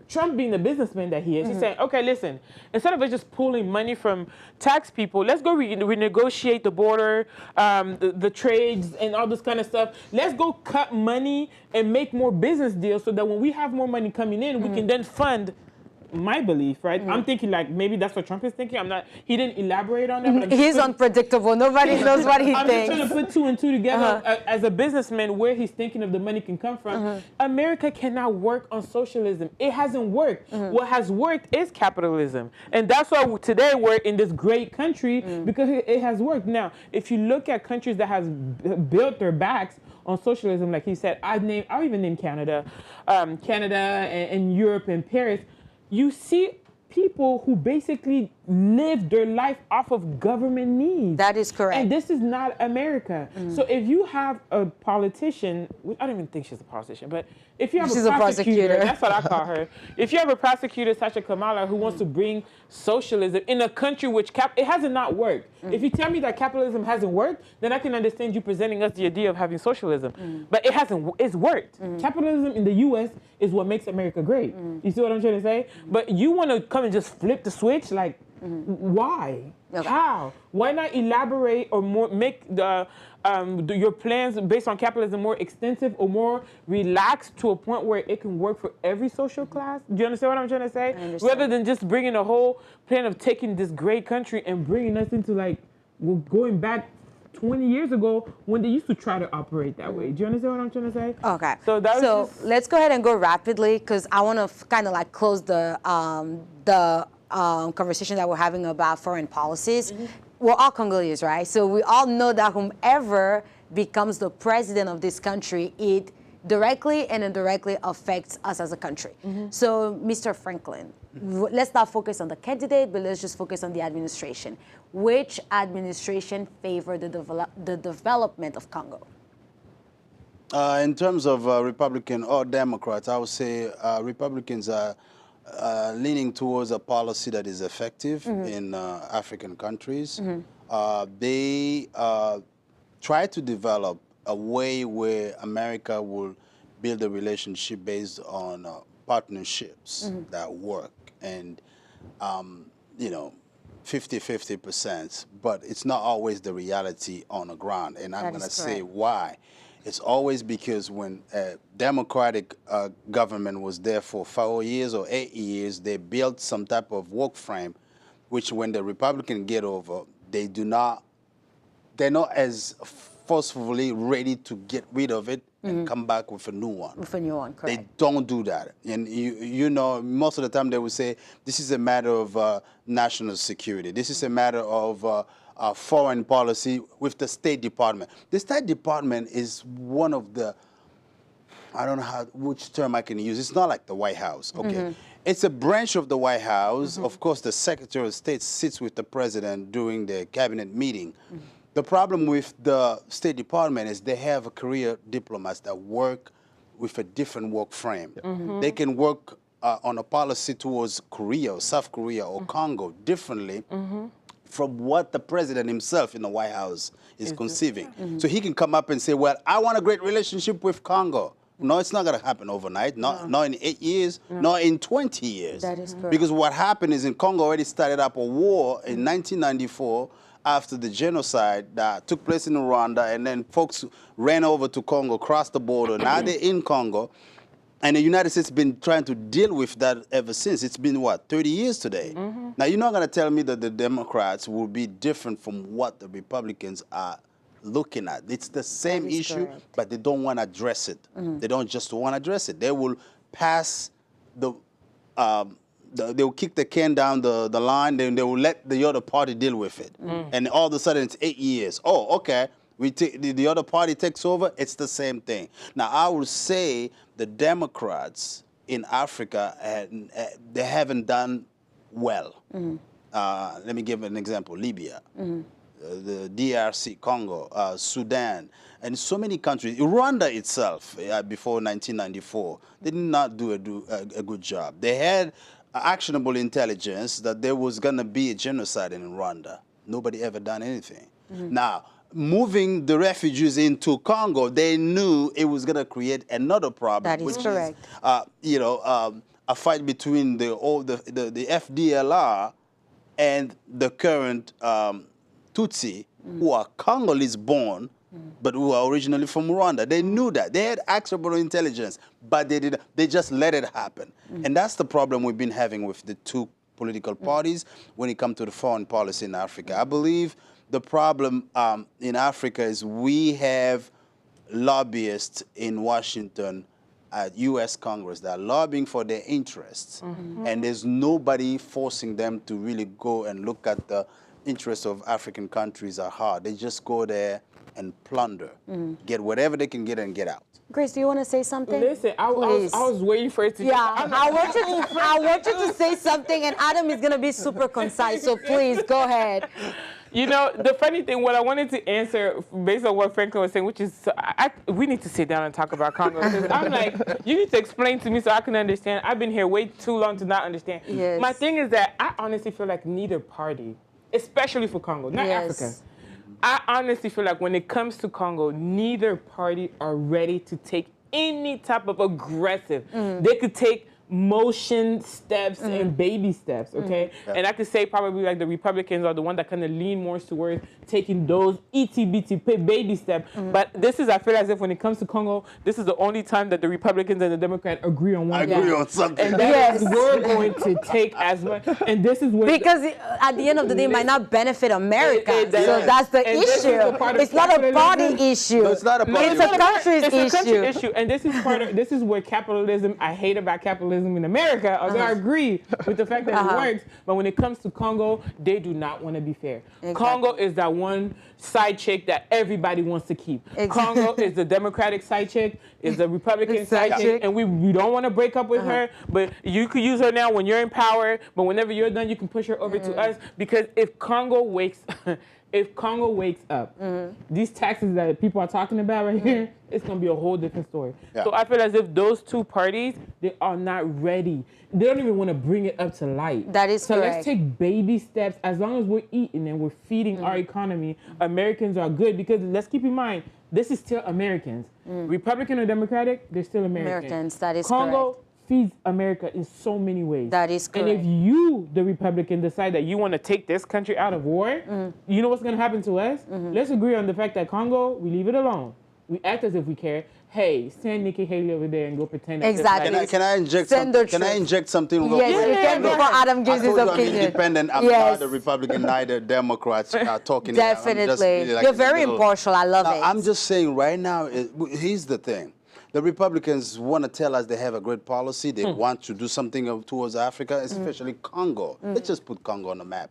C: Trump, being the businessman that he is, he's saying, okay, listen, instead of us just pulling money from tax people, let's go renegotiate the border, the trades, and all this kind of stuff. Let's go cut money and make more business deals so that when we have more money coming in, we can then fund my belief, right? I'm thinking like maybe that's what Trump is thinking. He didn't elaborate on that. But I'm just
A: He's
C: putting-
A: unpredictable. Nobody knows what he
C: I'm just trying to
A: thinks.
C: put 2 and 2 together as a businessman where he's thinking of the money can come from. America cannot work on socialism. It hasn't worked. What has worked is capitalism. And that's why today we're in this great country because it has worked. Now, if you look at countries that has built their backs on socialism, like he said, I'll even name Canada, and Europe and Paris. You see people who basically live their life off of government needs.
A: That is correct.
C: And this is not America. So if you have a politician, I don't even think she's a politician, but if you have
A: She's
C: a
A: a
C: prosecutor,
A: prosecutor.
C: that's what I call her. If you have a prosecutor, such as Kamala, who wants to bring socialism in a country which it hasn't not worked. If you tell me that capitalism hasn't worked, then I can understand you presenting us the idea of having socialism. But it hasn't. It's worked. Capitalism in the U.S. is what makes America great. You see what I'm trying to say? But you want to come and just flip the switch, like. Why?
A: Okay.
C: How? Why not elaborate or make your plans based on capitalism more extensive or more relaxed to a point where it can work for every social class? Do you understand what I'm trying to say?
A: understand.
C: Rather than just bringing a whole plan of taking this great country and bringing us into going back 20 years ago when they used to try to operate that way. Do you understand what I'm trying to say?
A: Okay.
C: So that was just,
A: let's go ahead and go rapidly because I want to kind of like close the conversation that we're having about foreign policies. We're all Congolese, right? So we all know that whomever becomes the president of this country, it directly and indirectly affects us as a country. So, Mr. Franklin, let's not focus on the candidate, but let's just focus on the administration. Which administration favored the development of Congo?
B: In terms of Republican or Democrats, I would say Republicans are leaning towards a policy that is effective in African countries. They try to develop a way where America will build a relationship based on partnerships that work and, you know, 50-50%, but it's not always the reality on the ground. And I'm going to say why. It's always because when a Democratic government was there for 4 years or 8 years, they built some type of work frame, which when the Republican get over, they're not as forcefully ready to get rid of it and come back with a new one.
A: With a new one, correct.
B: They don't do that. And you know, most of the time they will say, this is a matter of national security. This is a matter of foreign policy with the State Department. The State Department is one of the, I don't know which term I can use. It's not like the White House, okay? It's a branch of the White House. Of course, the Secretary of State sits with the President during the cabinet meeting. The problem with the State Department is they have career diplomats that work with a different work frame. They can work on a policy towards Korea or South Korea or Congo differently from what the president himself in the White House is conceiving. So he can come up and say, well, I want a great relationship with Congo. No, it's not going to happen overnight, not in 8 years, not in 20 years.
A: That is correct.
B: Because what happened is in Congo already started up a war in 1994 after the genocide that took place in Rwanda, and then folks ran over to Congo, crossed the border. Now they're in Congo. And the United States has been trying to deal with that ever since. It's been, what, 30 years today? Now, you're not going to tell me that the Democrats will be different from what the Republicans are looking at. It's the same issue, but they don't want to address it. They don't just want to address it. They will pass they will kick the can down the line, then they will let the other party deal with it. And all of a sudden, it's 8 years. Oh, okay. The other party takes over, it's the same thing. Now, I would say the Democrats in Africa, they haven't done well. Let me give an example, Libya, the DRC, Congo, Sudan, and so many countries. Rwanda itself, before 1994, they did not do a good job. They had actionable intelligence that there was going to be a genocide in Rwanda. Nobody ever done anything. Now, moving the refugees into Congo, they knew it was going to create another problem.
A: That is correct.
B: You know, a fight between the FDLR and the current Tutsi, who are Congolese born, but who are originally from Rwanda. They knew that. They had actionable intelligence, but they just let it happen. And that's the problem we've been having with the two political parties when it comes to the foreign policy in Africa. I believe the problem in Africa is we have lobbyists in Washington at U.S. Congress that are lobbying for their interests, and there's nobody forcing them to really go and look at the interests of African countries at heart. They just go there and plunder, get whatever they can get and get out.
A: Grace, do you want to say something?
C: Listen, I was waiting for it to.
A: Yeah, I want you to say something, and Adam is going to be super concise, so please, go ahead.
C: You know, the funny thing, what I wanted to answer based on what Franklin was saying, which is, we need to sit down and talk about Congo. Because I'm like, you need to explain to me so I can understand. I've been here way too long to not understand.
A: Yes.
C: My thing is that I honestly feel like neither party, especially for Congo, not Africa, I honestly feel like when it comes to Congo, neither party are ready to take any type of aggressive. They could take motion steps and baby steps, okay? And I could say probably like the Republicans are the one that kind of lean more towards taking those itty-bitty baby steps. But this is, I feel as if when it comes to Congo, this is the only time that the Republicans and the Democrats agree on one thing.
B: Agree on something.
C: And that is we're going to take as much. And this is what...
A: Because at the end of the day, it might not benefit America. So that's the issue. It's not a party issue.
B: No, it's not a party
A: It's a country's
C: It's a country
A: issue.
C: issue. And this is part of, this is where capitalism, I hate about capitalism in America, although I agree with the fact that it works, but when it comes to Congo, they do not want to be fair. Congo is that one side chick that everybody wants to keep.
A: Exactly.
C: Congo is the Democratic side chick, is the Republican
A: Side
C: side
A: chick.
C: chick, and we don't want to break up with her, but you could use her now when you're in power, but whenever you're done, you can push her over to us, because if Congo wakes up, these taxes that people are talking about right here, it's going to be a whole different story.
B: Yeah.
C: So I feel as if those two parties, they are not ready. They don't even want to bring it up to light.
A: That is
C: so
A: correct.
C: let's take baby steps. As long as we're eating and we're feeding our economy, Americans are good, because let's keep in mind, this is still Americans. Republican or Democratic, they're still Americans.
A: Americans, that is
C: Congo
A: correct.
C: feeds America in so many ways.
A: That is
C: And if
A: correct.
C: you, the Republican, decide that you want to take this country out of war, you know what's going to happen to us? Let's agree on the fact that Congo, we leave it alone. We act as if we care. Hey, send Nikki Haley over there and go pretend. as if,
A: Exactly.
C: like,
B: Can I inject
A: Send
B: something?
A: the
B: Can I
A: troops.
B: inject something real
A: Yes,
B: quick?
A: you can,
C: Yeah,
A: before Adam gives
B: I
A: his
B: told you
A: opinion.
B: I'm independent. I'm
A: Yes.
B: not a Republican, neither Democrats are talking. I'm just
A: Definitely.
B: really like
A: You're
B: a
A: very
B: little-
A: impartial. I love
B: Now,
A: it.
B: I'm just saying right now, here's the thing. The Republicans want to tell us they have a great policy. They want to do something towards Africa, especially Congo. Let's just put Congo on the map.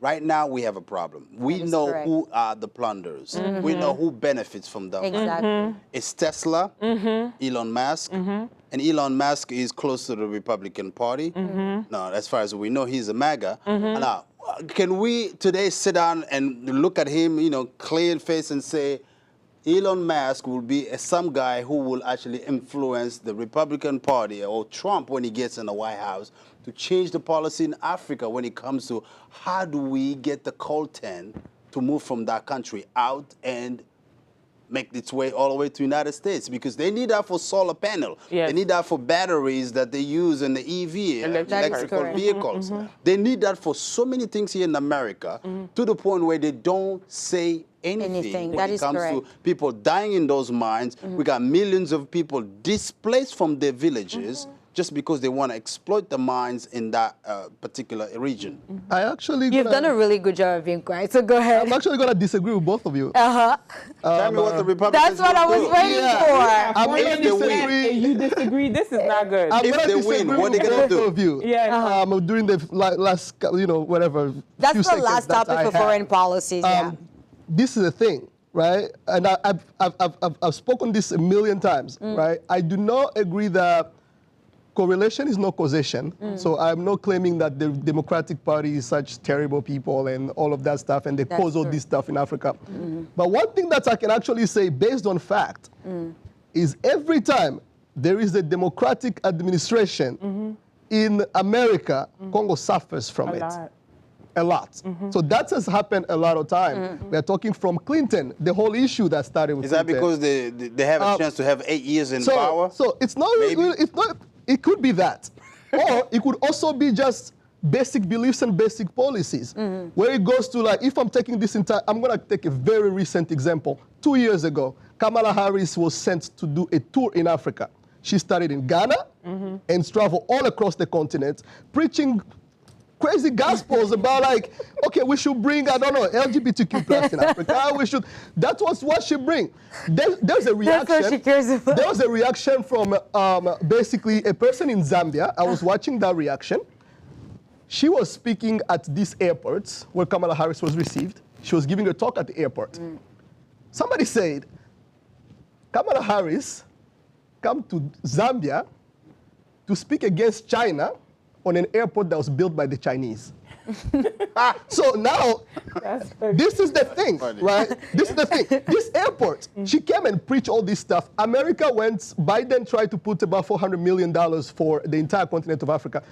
B: Right now, we have a problem. We
A: is
B: know
A: correct.
B: who are the plunderers. We know who benefits from them.
A: Exactly.
B: It's Tesla, Elon Musk, and Elon Musk is close to the Republican Party. Now, as far as we know, he's a MAGA. Now, can we today sit down and look at him, clear face and say, Elon Musk will be some guy who will actually influence the Republican Party or Trump when he gets in the White House to change the policy in Africa when it comes to how do we get the coltan to move from that country out and make its way all the way to the United States, because they need that for solar panel.
C: Yes.
B: They need that for batteries that they use in the EV,
C: Electric
A: That is
B: electrical
A: correct.
B: vehicles. They need that for so many things here in America, to the point where they don't say anything when
A: That
B: it
A: is
B: comes
A: correct.
B: to people dying in those mines. We got millions of people displaced from their villages just because they want to exploit the mines in that particular region.
D: I actually
A: You've done a really good job of being quiet, so go ahead.
D: I'm actually going to disagree with both of you.
A: Uh-huh.
B: Tell me what the Republicans
A: That's what I
B: will
A: was
B: do.
A: waiting
D: Yeah.
A: for.
D: I'm
C: If
D: gonna
C: they
D: disagree.
C: win and you disagree, this is not good.
D: I'm
B: If
D: gonna
B: they win,
D: disagree
B: what they
D: with
B: gonna
D: both
B: do?
D: of you.
C: Yeah.
D: During the last, whatever.
A: That's
D: few
A: the
D: seconds
A: last
D: that
A: topic
D: I
A: for
D: had.
A: foreign policies, yeah.
D: This is the thing, right? And I've spoken this a million times, right? I do not agree that correlation is not causation. So I'm not claiming that the Democratic Party is such terrible people and all of that stuff, and they
A: That's
D: cause all
A: true.
D: this stuff in Africa. But one thing that I can actually say based on fact is every time there is a Democratic administration in America, Congo suffers from
C: A
D: it.
C: lot.
D: A lot. So that has happened a lot of time. We're talking from Clinton, the whole issue that started with
B: Is that
D: Clinton.
B: because they have a chance to have 8 years in power?
D: So it's not,
B: Maybe.
D: it's not, it could be that. Or it could also be just basic beliefs and basic policies. Where it goes to like, if I'm taking this entire, I'm gonna take a very recent example. 2 years ago, Kamala Harris was sent to do a tour in Africa. She started in Ghana and traveled all across the continent, preaching crazy gospels about like, okay, we should bring, I don't know, LGBTQ plus in Africa. We should, that was what she bring. There's a reaction.
A: That's what she cares about.
D: There was a reaction from basically a person in Zambia. I was watching that reaction. She was speaking at this airport where Kamala Harris was received. She was giving a talk at the airport. Somebody said, Kamala Harris come to Zambia to speak against China on an airport that was built by the Chinese. So now, this is the thing, right? This is the thing. This airport, she came and preached all this stuff. America went, Biden tried to put about $400 million for the entire continent of Africa.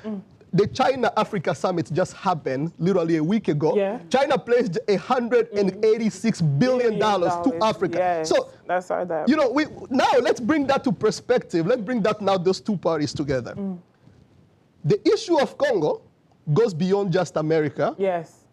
D: The China-Africa summit just happened literally a week ago.
C: Yeah.
D: China pledged $186 billion to Africa.
C: Yes,
D: So,
C: that's our that.
D: you know, now let's bring that to perspective. Let's bring that now, those two parties together. The issue of Congo goes beyond just America.
C: Yes.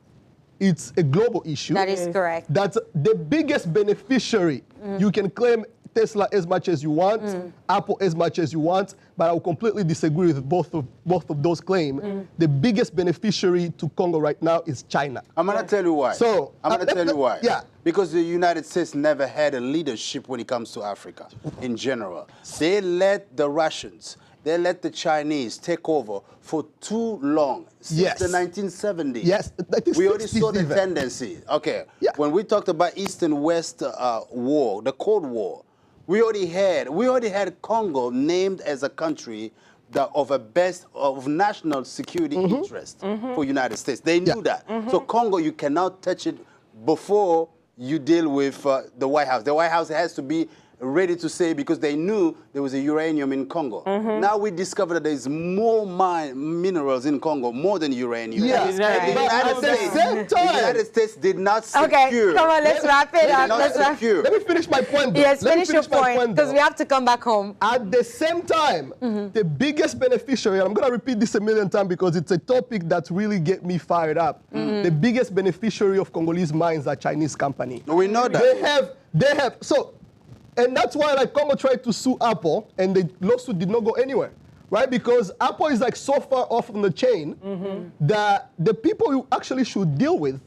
D: It's a global issue.
A: That is correct.
D: That's the biggest beneficiary. You can claim Tesla as much as you want, Apple as much as you want, but I will completely disagree with both of those claims. The biggest beneficiary to Congo right now is China.
B: I'm going to tell you why.
D: So,
B: I'm going to tell you why.
D: Yeah.
B: Because the United States never had a leadership when it comes to Africa in general. They let the Russians they let the Chinese take over for too long, since
D: Yes.
B: the 1970s.
D: Yes, I think
B: We already
D: 60s
B: saw the
D: even.
B: tendency. Okay,
D: Yeah.
B: when we talked about East and West war, the Cold War, we already had Congo named as a country that of national security interest for United States. They knew that. So Congo, you cannot touch it before you deal with the White House. The White House has to be ready to say, because they knew there was a uranium in Congo. Now we discovered that there's more minerals in Congo, more than uranium.
D: Yeah,
C: That is right.
B: The
D: but
B: United
D: at the
B: States-
D: same
B: the
D: time,
B: United States did not secure.
A: Okay, come on, let's wrap it up.
B: Not
A: Let's wrap.
B: secure.
D: let me finish my point. though.
A: Yes,
D: Let me
A: finish your
D: my
A: point because
D: though.
A: we have to come back home.
D: At the same time, the biggest beneficiary, and I'm going to repeat this a million times because it's a topic that really get me fired up. The biggest beneficiary of Congolese mines are Chinese company.
B: We know that.
D: They have, so, and that's why like Congo tried to sue Apple and the lawsuit did not go anywhere, right? Because Apple is like so far off from the chain that the people you actually should deal with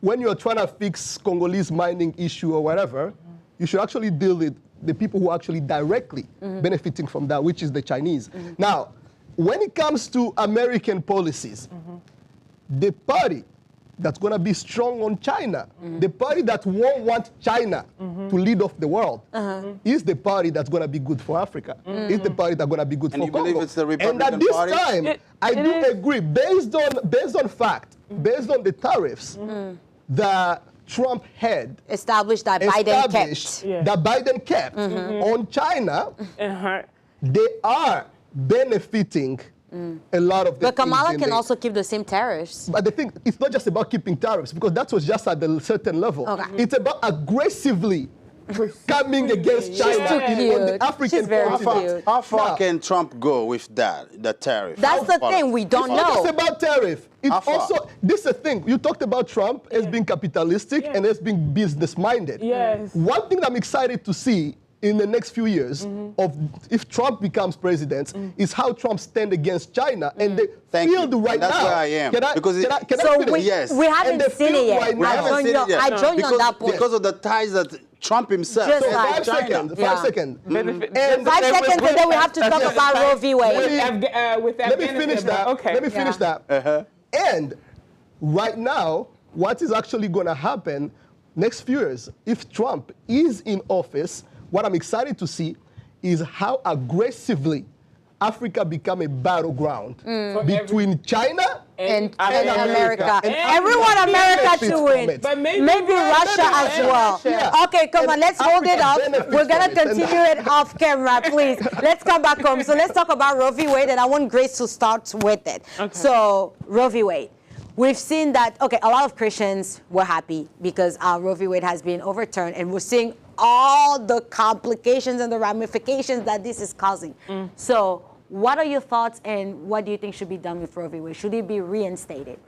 D: when you're trying to fix Congolese mining issue or whatever, you should actually deal with the people who are actually directly benefiting from that, which is the Chinese. Now, when it comes to American policies, the party that's going to be strong on China, the party that won't want China to lead off the world, is the party that's going to be good for Africa. Is the party that's going to be good
B: And
D: for
B: you
D: Congo.
B: believe it's the
D: And
B: Republican
D: at this
B: Party?
D: time, I do agree, based on fact, based on the tariffs that Trump had
A: Established that Biden
D: established,
A: kept.
D: that Biden kept on China, they are benefiting a lot of the
A: But Kamala
D: things in
A: can
D: the-
A: also keep the same tariffs.
D: But the thing, it's not just about keeping tariffs, because that was just at a certain level.
A: Okay.
D: It's about aggressively coming against
C: She's
D: China
C: too
D: on
A: cute.
D: the African
A: She's very
D: continent.
A: cute.
B: How far
D: Now-
B: can Trump go with that, the tariff?
A: That's the
B: How
A: thing, we don't
D: It's not just
A: know.
D: about tariff. It's
B: How far?
D: also, this is a thing. You talked about Trump as being capitalistic and as being business-minded.
C: Yes.
D: One thing I'm excited to see in the next few years of if Trump becomes president is how Trump stand against China. And the
B: Thank
D: field
B: you.
D: right
B: That's
D: now.
B: where I am.
D: Can I,
B: Because
D: can I, can I
A: So
D: finish?
B: Yes.
A: we
D: And
A: haven't
D: the
A: seen it
D: field
A: yet.
D: right now-
A: I
B: haven't
A: join
B: seen
A: you,
B: it yet.
A: I join you on that point.
B: Because of the ties that Trump himself
A: Just
B: has
A: like-
B: with
D: 5
B: China.
D: seconds.
A: Yeah.
D: 5 seconds.
C: Benefit-
D: And
A: 5 seconds, and then we have to talk about Roe v. Wade.
C: With
D: Let me
C: Afghanistan,
D: finish that.
C: Okay.
D: Let me finish
A: Yeah.
D: that. And right now, what is actually going to happen next few years, if Trump is in office, what I'm excited to see is how aggressively Africa become a battleground between China
A: and
C: America.
A: America.
C: And
A: Everyone
D: Africa
A: America
D: benefits
A: to
D: from
A: win.
D: it.
C: But maybe
A: Russia as
C: and
A: well.
C: Russia.
D: Yeah.
A: Okay, come on,
D: And
A: let's hold it
D: Africa
A: up.
D: benefits
A: We're gonna
D: from it. And
A: continue it off camera, please. Let's come back home. So let's talk about Roe v. Wade, and I want Grace to start with it.
C: Okay.
A: So Roe v. Wade. We've seen that, okay, a lot of Christians were happy because Roe v. Wade has been overturned, and we're seeing all the complications and the ramifications that this is causing. So what are your thoughts, and what do you think should be done with Roe v. Wade? Should it be reinstated?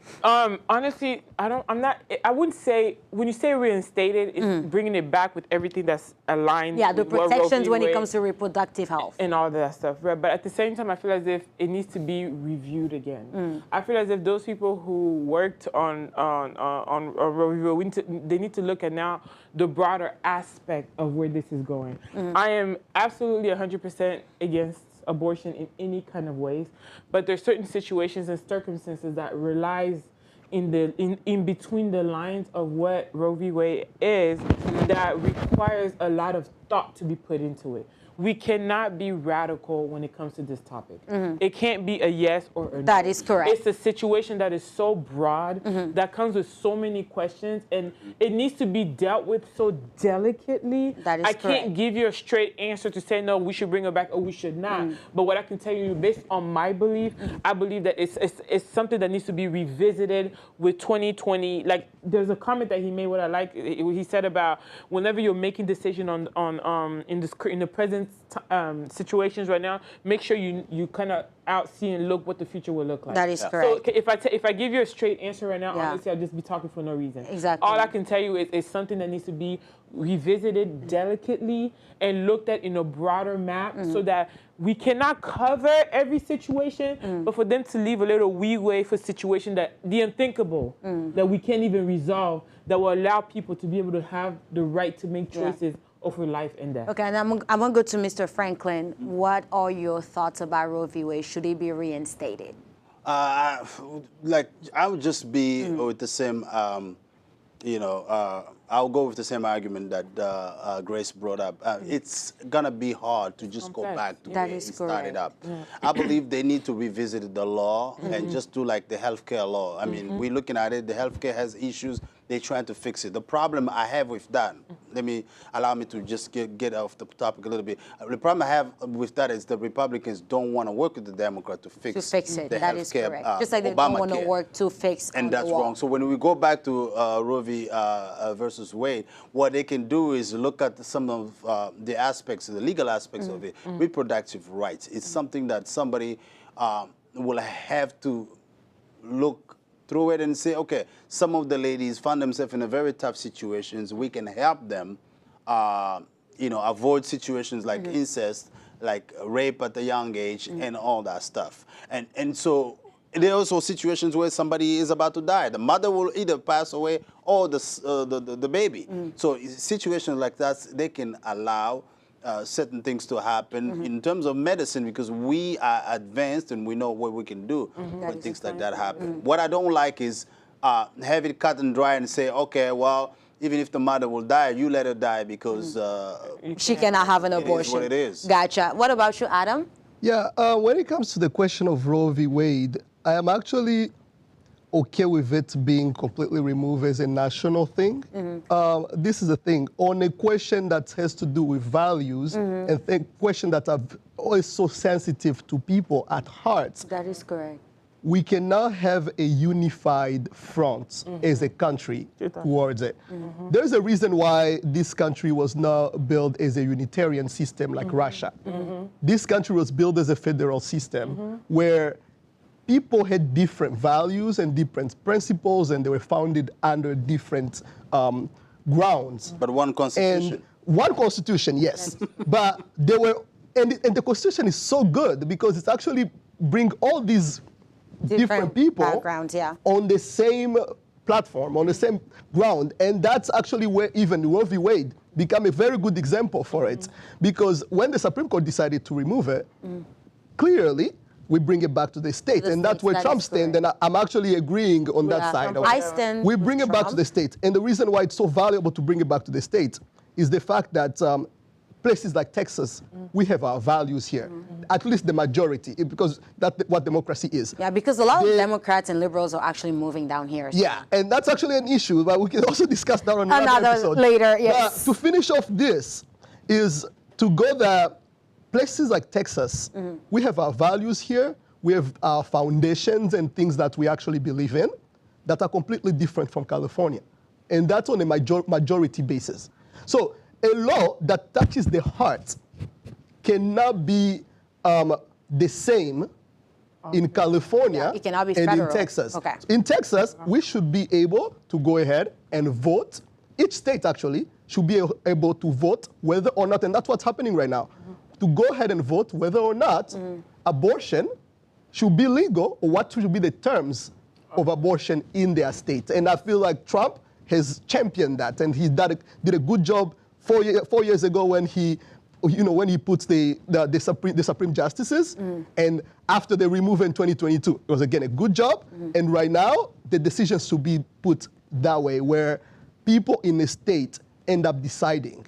C: Honestly, I wouldn't say, when you say reinstated, it's bringing it back with everything that's aligned.
A: Yeah, the
C: with what Roe
A: protections
C: v.
A: when it
C: Wade
A: comes to reproductive health.
C: and all that stuff, right? But at the same time, I feel as if it needs to be reviewed again. I feel as if those people who worked on Roe v. Wade, they need to look at now the broader aspect of where this is going. I am absolutely 100% against abortion in any kind of ways, but there's certain situations and circumstances that relies in between the lines of what Roe v. Wade is that requires a lot of thought to be put into it. We cannot be radical when it comes to this topic. It can't be a yes or a no.
A: That is correct.
C: It's a situation that is so broad, that comes with so many questions, and it needs to be dealt with so delicately.
A: That is
C: I
A: correct.
C: can't give you a straight answer to say, no, we should bring it back or we should not. But what I can tell you, based on my belief, I believe that it's something that needs to be revisited with 2020. Like, there's a comment that he made, what I like, he said about whenever you're making decision in the present situations right now, make sure you kind of see and look what the future will look like.
A: That is
C: So
A: correct.
C: if I give you a straight answer right now,
A: Yeah.
C: honestly, I'll just be talking for no reason.
A: Exactly.
C: All I can tell you is something that needs to be revisited delicately and looked at in a broader map so that we cannot cover every situation, but for them to leave a little leeway for situation that the unthinkable, that we can't even resolve, that will allow people to be able to have the right to make choices of life in that.
A: Okay, and I'm gonna go to Mr. Franklin. What are your thoughts about Roe v. Wade? Should it be reinstated?
B: Like I would just be with the same, I'll go with the same argument that Grace brought up. It's gonna be hard to just go back to
A: That
B: where
A: is
B: it started
A: correct.
B: up. I believe they need to revisit the law and just do like the healthcare law. I mean, we're looking at it. The healthcare has issues. They're trying to fix it. The problem I have with that, allow me to just get off the topic a little bit. The problem I have with that is the Republicans don't want to work with the Democrats to fix
A: it.
B: the
A: That is
B: healthcare,
A: correct. Just like they don't want to
B: Obamacare.
A: work to fix
B: And
A: on the
B: that's
A: wall.
B: wrong. So when we go back to Roe v. Versus Wade, what they can do is look at some of the aspects, the legal aspects of it. Reproductive rights. It's something that somebody will have to look through it and say, okay, some of the ladies find themselves in a very tough situations. We can help them, avoid situations like incest, like rape at a young age, and all that stuff. And so there are also situations where somebody is about to die. The mother will either pass away or the baby. So situations like that, they can allow certain things to happen in terms of medicine, because we are advanced and we know what we can do when things like that happen. What I don't like is have it cut and dry and say, okay, well, even if the mother will die, you let her die because
A: she cannot have an abortion.
B: It is what it is.
A: Gotcha. What about you, Adam?
D: Yeah, when it comes to the question of Roe v. Wade, I am actually okay with it being completely removed as a national thing. This is the thing. On a question that has to do with values and a question that are always so sensitive to people at heart,
A: That is correct.
D: we cannot have a unified front as a country towards it. There's a reason why this country was not built as a Unitarian system like Russia. This country was built as a federal system where people had different values and different principles, and they were founded under different grounds.
B: But one constitution.
D: And one constitution, yes. But they were, and the constitution is so good because it's actually bring all these different people
A: backgrounds, yeah.
D: on the same platform, on the same ground. And that's actually where even Roe v. Wade became a very good example for it. Because when the Supreme Court decided to remove it, clearly, we bring it back to the state.
A: The
D: and that's
A: states,
D: where
A: that
D: Trump
A: is
D: stands,
A: correct.
D: and I'm actually agreeing on that
A: Yeah,
D: side.
A: I stand
D: We
A: with
D: bring it back to
A: Trump.
D: the state. And the reason why it's so valuable to bring it back to the state is the fact that places like Texas, we have our values here, at least the majority, because that's what democracy is.
A: Yeah, because a lot of Democrats and liberals are actually moving down here. So.
D: Yeah, and that's actually an issue, but we can also discuss that on another episode.
A: Later, yes.
D: But to finish off this is to go there, places like Texas, we have our values here, we have our foundations and things that we actually believe in that are completely different from California. And that's on a majority basis. So a law that touches the heart cannot be the same in California
A: Yeah, it cannot be
D: and
A: federal.
D: in Texas.
A: Okay.
D: In Texas, we should be able to go ahead and vote. Each state actually should be able to vote whether or not, and that's what's happening right now, to go ahead and vote whether or not abortion should be legal or what should be the terms of abortion in their state. And I feel like Trump has championed that, and he did a good job 4 years ago when he, when he puts the Supreme Justices, and after they remove in 2022, it was again a good job. And right now, the decisions should be put that way, where people in the state end up deciding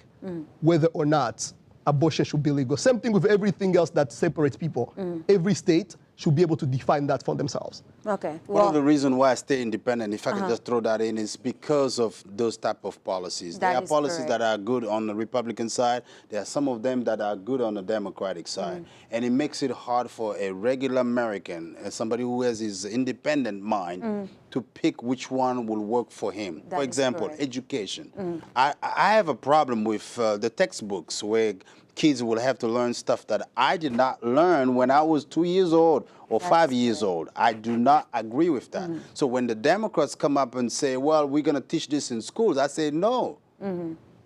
D: whether or not abortion should be legal. Same thing with everything else that separates people. Every state should be able to define that for themselves.
A: Okay.
B: One of the reasons why I stay independent, if I can just throw that in, is because of those type of policies. There are policies that are good on the Republican side. There are some of them that are good on the Democratic side. And it makes it hard for a regular American, somebody who has his independent mind, to pick which one will work for him.
A: That
B: for
A: is
B: example,
A: correct.
B: education. I have a problem with the textbooks where kids will have to learn stuff that I did not learn when I was 2 years old or 5 years old. I do not agree with that. So when the Democrats come up and say, well, we're going to teach this in schools, I say no.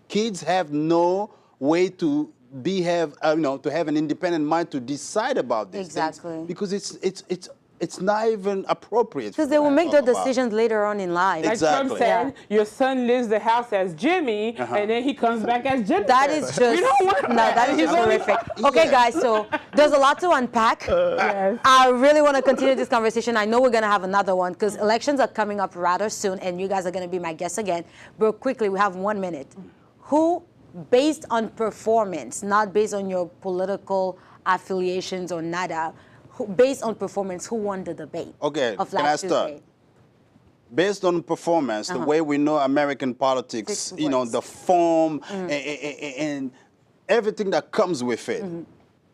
B: Kids have no way to to have an independent mind to decide about these
A: Exactly.
B: things, because it's it's not even appropriate.
A: Because they will make their decisions later on in life.
C: Like Trump
B: Exactly.
C: said, your son lives the house as Jimmy, and then he comes back as Jennifer.
A: That is just,
C: We don't want
A: no, that is
C: He's
A: just
C: only-
A: horrific. Okay, guys, so there's a lot to unpack.
C: Yes.
A: I really want to continue this conversation. I know we're going to have another one because elections are coming up rather soon, and you guys are going to be my guests again. But quickly, we have 1 minute. Who, based on performance, not based on your political affiliations or nada, based on performance, who won the debate
B: Okay,
A: of
B: can I
A: last
B: start?
A: Tuesday?
B: Based on performance, the way we know American politics,
A: Six
B: you know,
A: words.
B: the form and everything that comes with it,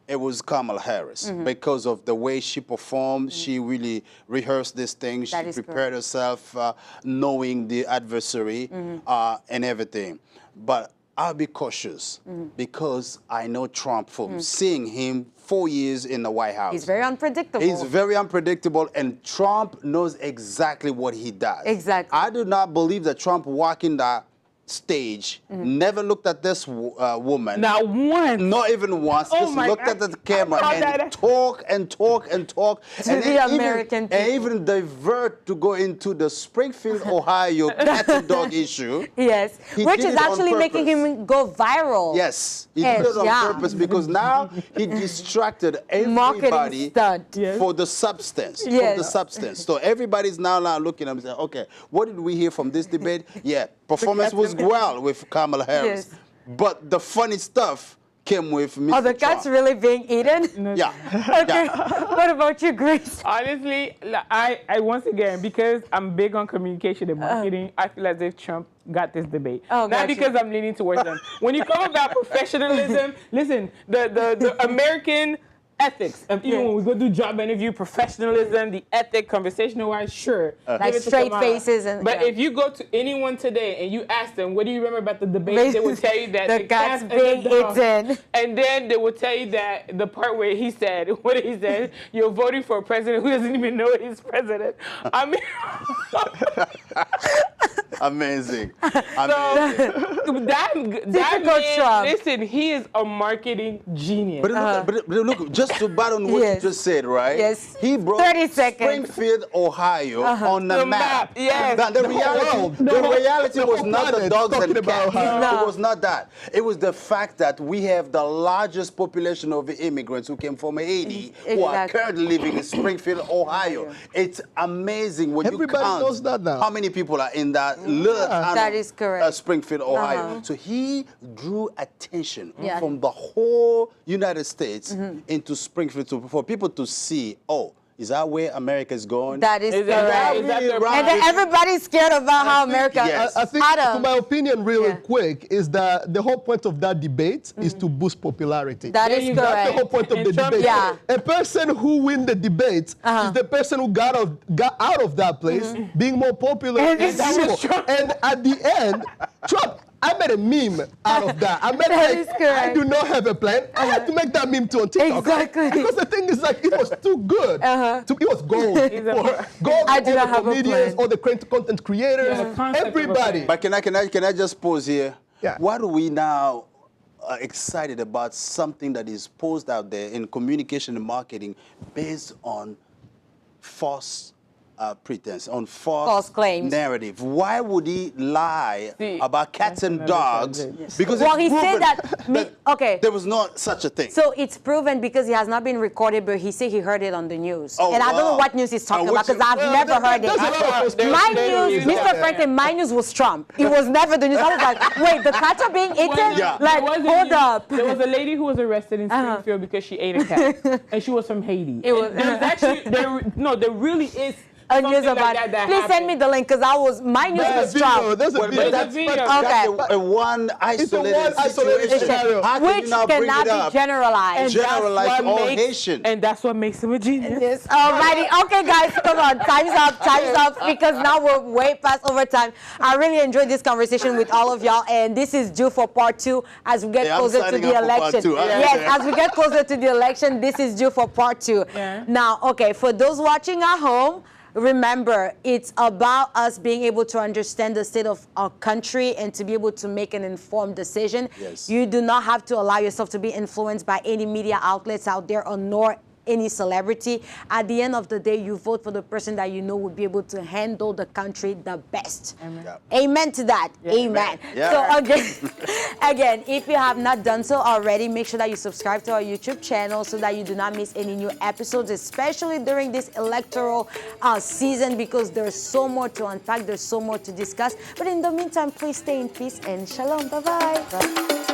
B: it was Kamala Harris because of the way she performed. She really rehearsed this thing. She
A: That is
B: prepared herself, knowing the adversary and everything. But I'll be cautious because I know Trump from seeing him 4 years in the White House.
A: He's very unpredictable.
B: He's very unpredictable, and Trump knows exactly what he does.
A: Exactly.
B: I do not believe that Trump walking that stage, never looked at this woman.
C: Not one.
B: Not even once.
C: Oh
B: Just
C: my
B: looked
C: God.
B: at the camera
C: I saw
B: and
C: that.
B: talk and talk and talk.
A: To
B: and
A: the
B: then
A: American
B: even, and
A: people.
B: even divert to go into the Springfield, Ohio cat and dog issue.
A: Yes,
B: He
A: which
B: did
A: is
B: it on
A: actually making
B: purpose.
A: him go viral.
B: Yes, he
A: Yes,
B: did it on
A: yeah.
B: purpose because now he distracted
A: Marketing
B: everybody
A: stunt.
C: Yes.
B: for the substance. For
A: Yes.
B: the substance. So everybody's now looking at him and saying, okay, what did we hear from this debate? Yeah, performance was well with Kamala Harris.
A: Yes.
B: But the funny stuff came with Mr.
A: Are the cats
B: Trump.
A: really being eaten?
B: Yeah.
A: Okay.
B: yeah.
A: What about you, Grace?
C: Honestly, I once again, because I'm big on communication and marketing, I feel as if Trump got this debate.
A: Oh,
C: Not
A: gotcha.
C: because I'm leaning towards them. When you come about professionalism, listen, the American ethics of even
A: Yeah.
C: when we go do job interview, professionalism, the ethic, conversational wise, sure.
A: Like
C: give it to
A: straight
C: Kamala.
A: faces and-
C: But
A: yeah.
C: if you go to anyone today and you ask them, what do you remember about the debate? They will tell you that
A: The cat's
C: and
A: being
C: the dog.
A: eaten.
C: And then they will tell you that the part where he said, what did he say? You're voting for a president who doesn't even know he's president. I mean,
B: Amazing.
C: so that
A: Typical
C: man,
A: Trump.
C: listen, he is a marketing genius.
B: But look, just to bat on what
A: Yes.
B: you just said, right?
A: Yes.
B: He brought
A: 30 seconds.
B: Springfield, Ohio on the
C: The
B: map.
C: map, yes.
B: Now, the reality was
D: whole
B: not the
D: planet
B: dogs
D: talking
B: and
D: about
B: cats.
D: Ohio.
B: It was not that. It was the fact that we have the largest population of immigrants who came from Haiti who are
A: Exactly.
B: currently living in Springfield, Ohio. It's amazing when
D: Everybody
B: you count
D: knows that now.
B: how many people are in that little town
A: That
B: of,
A: is correct.
B: Springfield, Ohio.
A: Uh-huh.
B: So he drew attention
A: Yeah.
B: from the whole United States into Springfield for people to see, oh, is that where America is going?
A: That is
C: Is that
A: correct.
C: right? Is that their
B: Right.
A: And then everybody's scared about how America.
B: Yes.
D: I think,
A: Adam.
D: to my opinion, really
A: Yeah.
D: quick, is that the whole point of that debate is to boost popularity.
A: That
C: There
A: is
C: you go.
D: That's the
A: correct.
D: whole point of
C: And
D: the
C: Trump-
D: debate.
A: Yeah.
D: A person who win the debate is the person who got out of that place being more popular.
A: And
D: than
A: that
C: was
D: people.
C: Trump.
D: And at the end, Trump, I made a meme out of that. I made
A: That
D: like,
A: is correct.
D: I do not have a plan. I had to make that meme too on TikTok.
A: Exactly.
D: Because the thing is like, it was too good. It was gold. Gold
A: I do
D: for
A: not
D: all
A: have
D: the
A: a
D: comedians,
A: plan.
D: all the content creators,
C: Yeah. The concept of a
D: everybody.
C: plan.
B: But can I just pause here?
D: Yeah.
B: Why do we now excited about something that is posed out there in communication and marketing based on false pretense, on
A: False claims.
B: narrative? Why would he lie
C: See,
B: about cats
C: that's
B: and
C: another
B: dogs?
C: subject. Yes.
B: Because
A: Well,
B: it's
A: he said
B: proven
A: that okay.
B: there was not such a thing.
A: So it's proven because it has not been recorded, but he said he heard it on the news.
B: Oh,
A: and I don't know
B: wow.
A: what news he's talking
B: And
A: about
B: which-
A: because I've
D: well,
A: never heard
D: there's a lot of
A: it.
C: There-
A: My
C: there
A: news,
C: is
A: Mr.
C: that.
A: Franklin, my news was Trump. It was never the news. I was like, wait, the cats are being eaten?
B: Yeah.
A: Like,
C: There was a
A: hold
C: news-
A: up.
C: There was a lady who was arrested in Springfield because she ate a cat, and she was from Haiti.
A: It was-
C: And there's actually there really is
A: A
C: something
A: news
C: like
A: about
C: that
A: Please send me the link because my news was Trump.
D: There's a
B: Well,
D: video.
B: but that's,
C: video.
A: Okay.
B: that's a one isolated
D: one isolated
B: situation.
D: scenario.
B: How can
A: Which
B: you now bring
A: cannot
B: it
A: be
B: up?
A: generalized.
B: Generalize all Haitian.
C: And that's what makes him a genius.
A: Yes. Alrighty. Okay, guys, come on. Time's up. Time's up because now we're way past overtime. I really enjoyed this conversation with all of y'all, and this is due for part 2 as we get
B: Yeah, I'm
A: closer to
B: signing
A: the
B: up for part
A: election.
B: 2.
A: Yes, as we get closer to the election, this is due for part 2.
C: Yeah.
A: Now, okay, for those watching at home, remember, it's about us being able to understand the state of our country and to be able to make an informed decision.
B: Yes.
A: You do not have to allow yourself to be influenced by any media outlets out there or nor any celebrity. At the end of the day, you vote for the person that you know will be able to handle the country the best.
C: Amen.
B: Yep.
A: Amen to that. Amen.
B: Yeah.
A: So again, if you have not done so already, make sure that you subscribe to our YouTube channel so that you do not miss any new episodes, especially during this electoral season, because there's so more to unpack, there's so more to discuss. But in the meantime, please stay in peace and shalom. Bye-bye.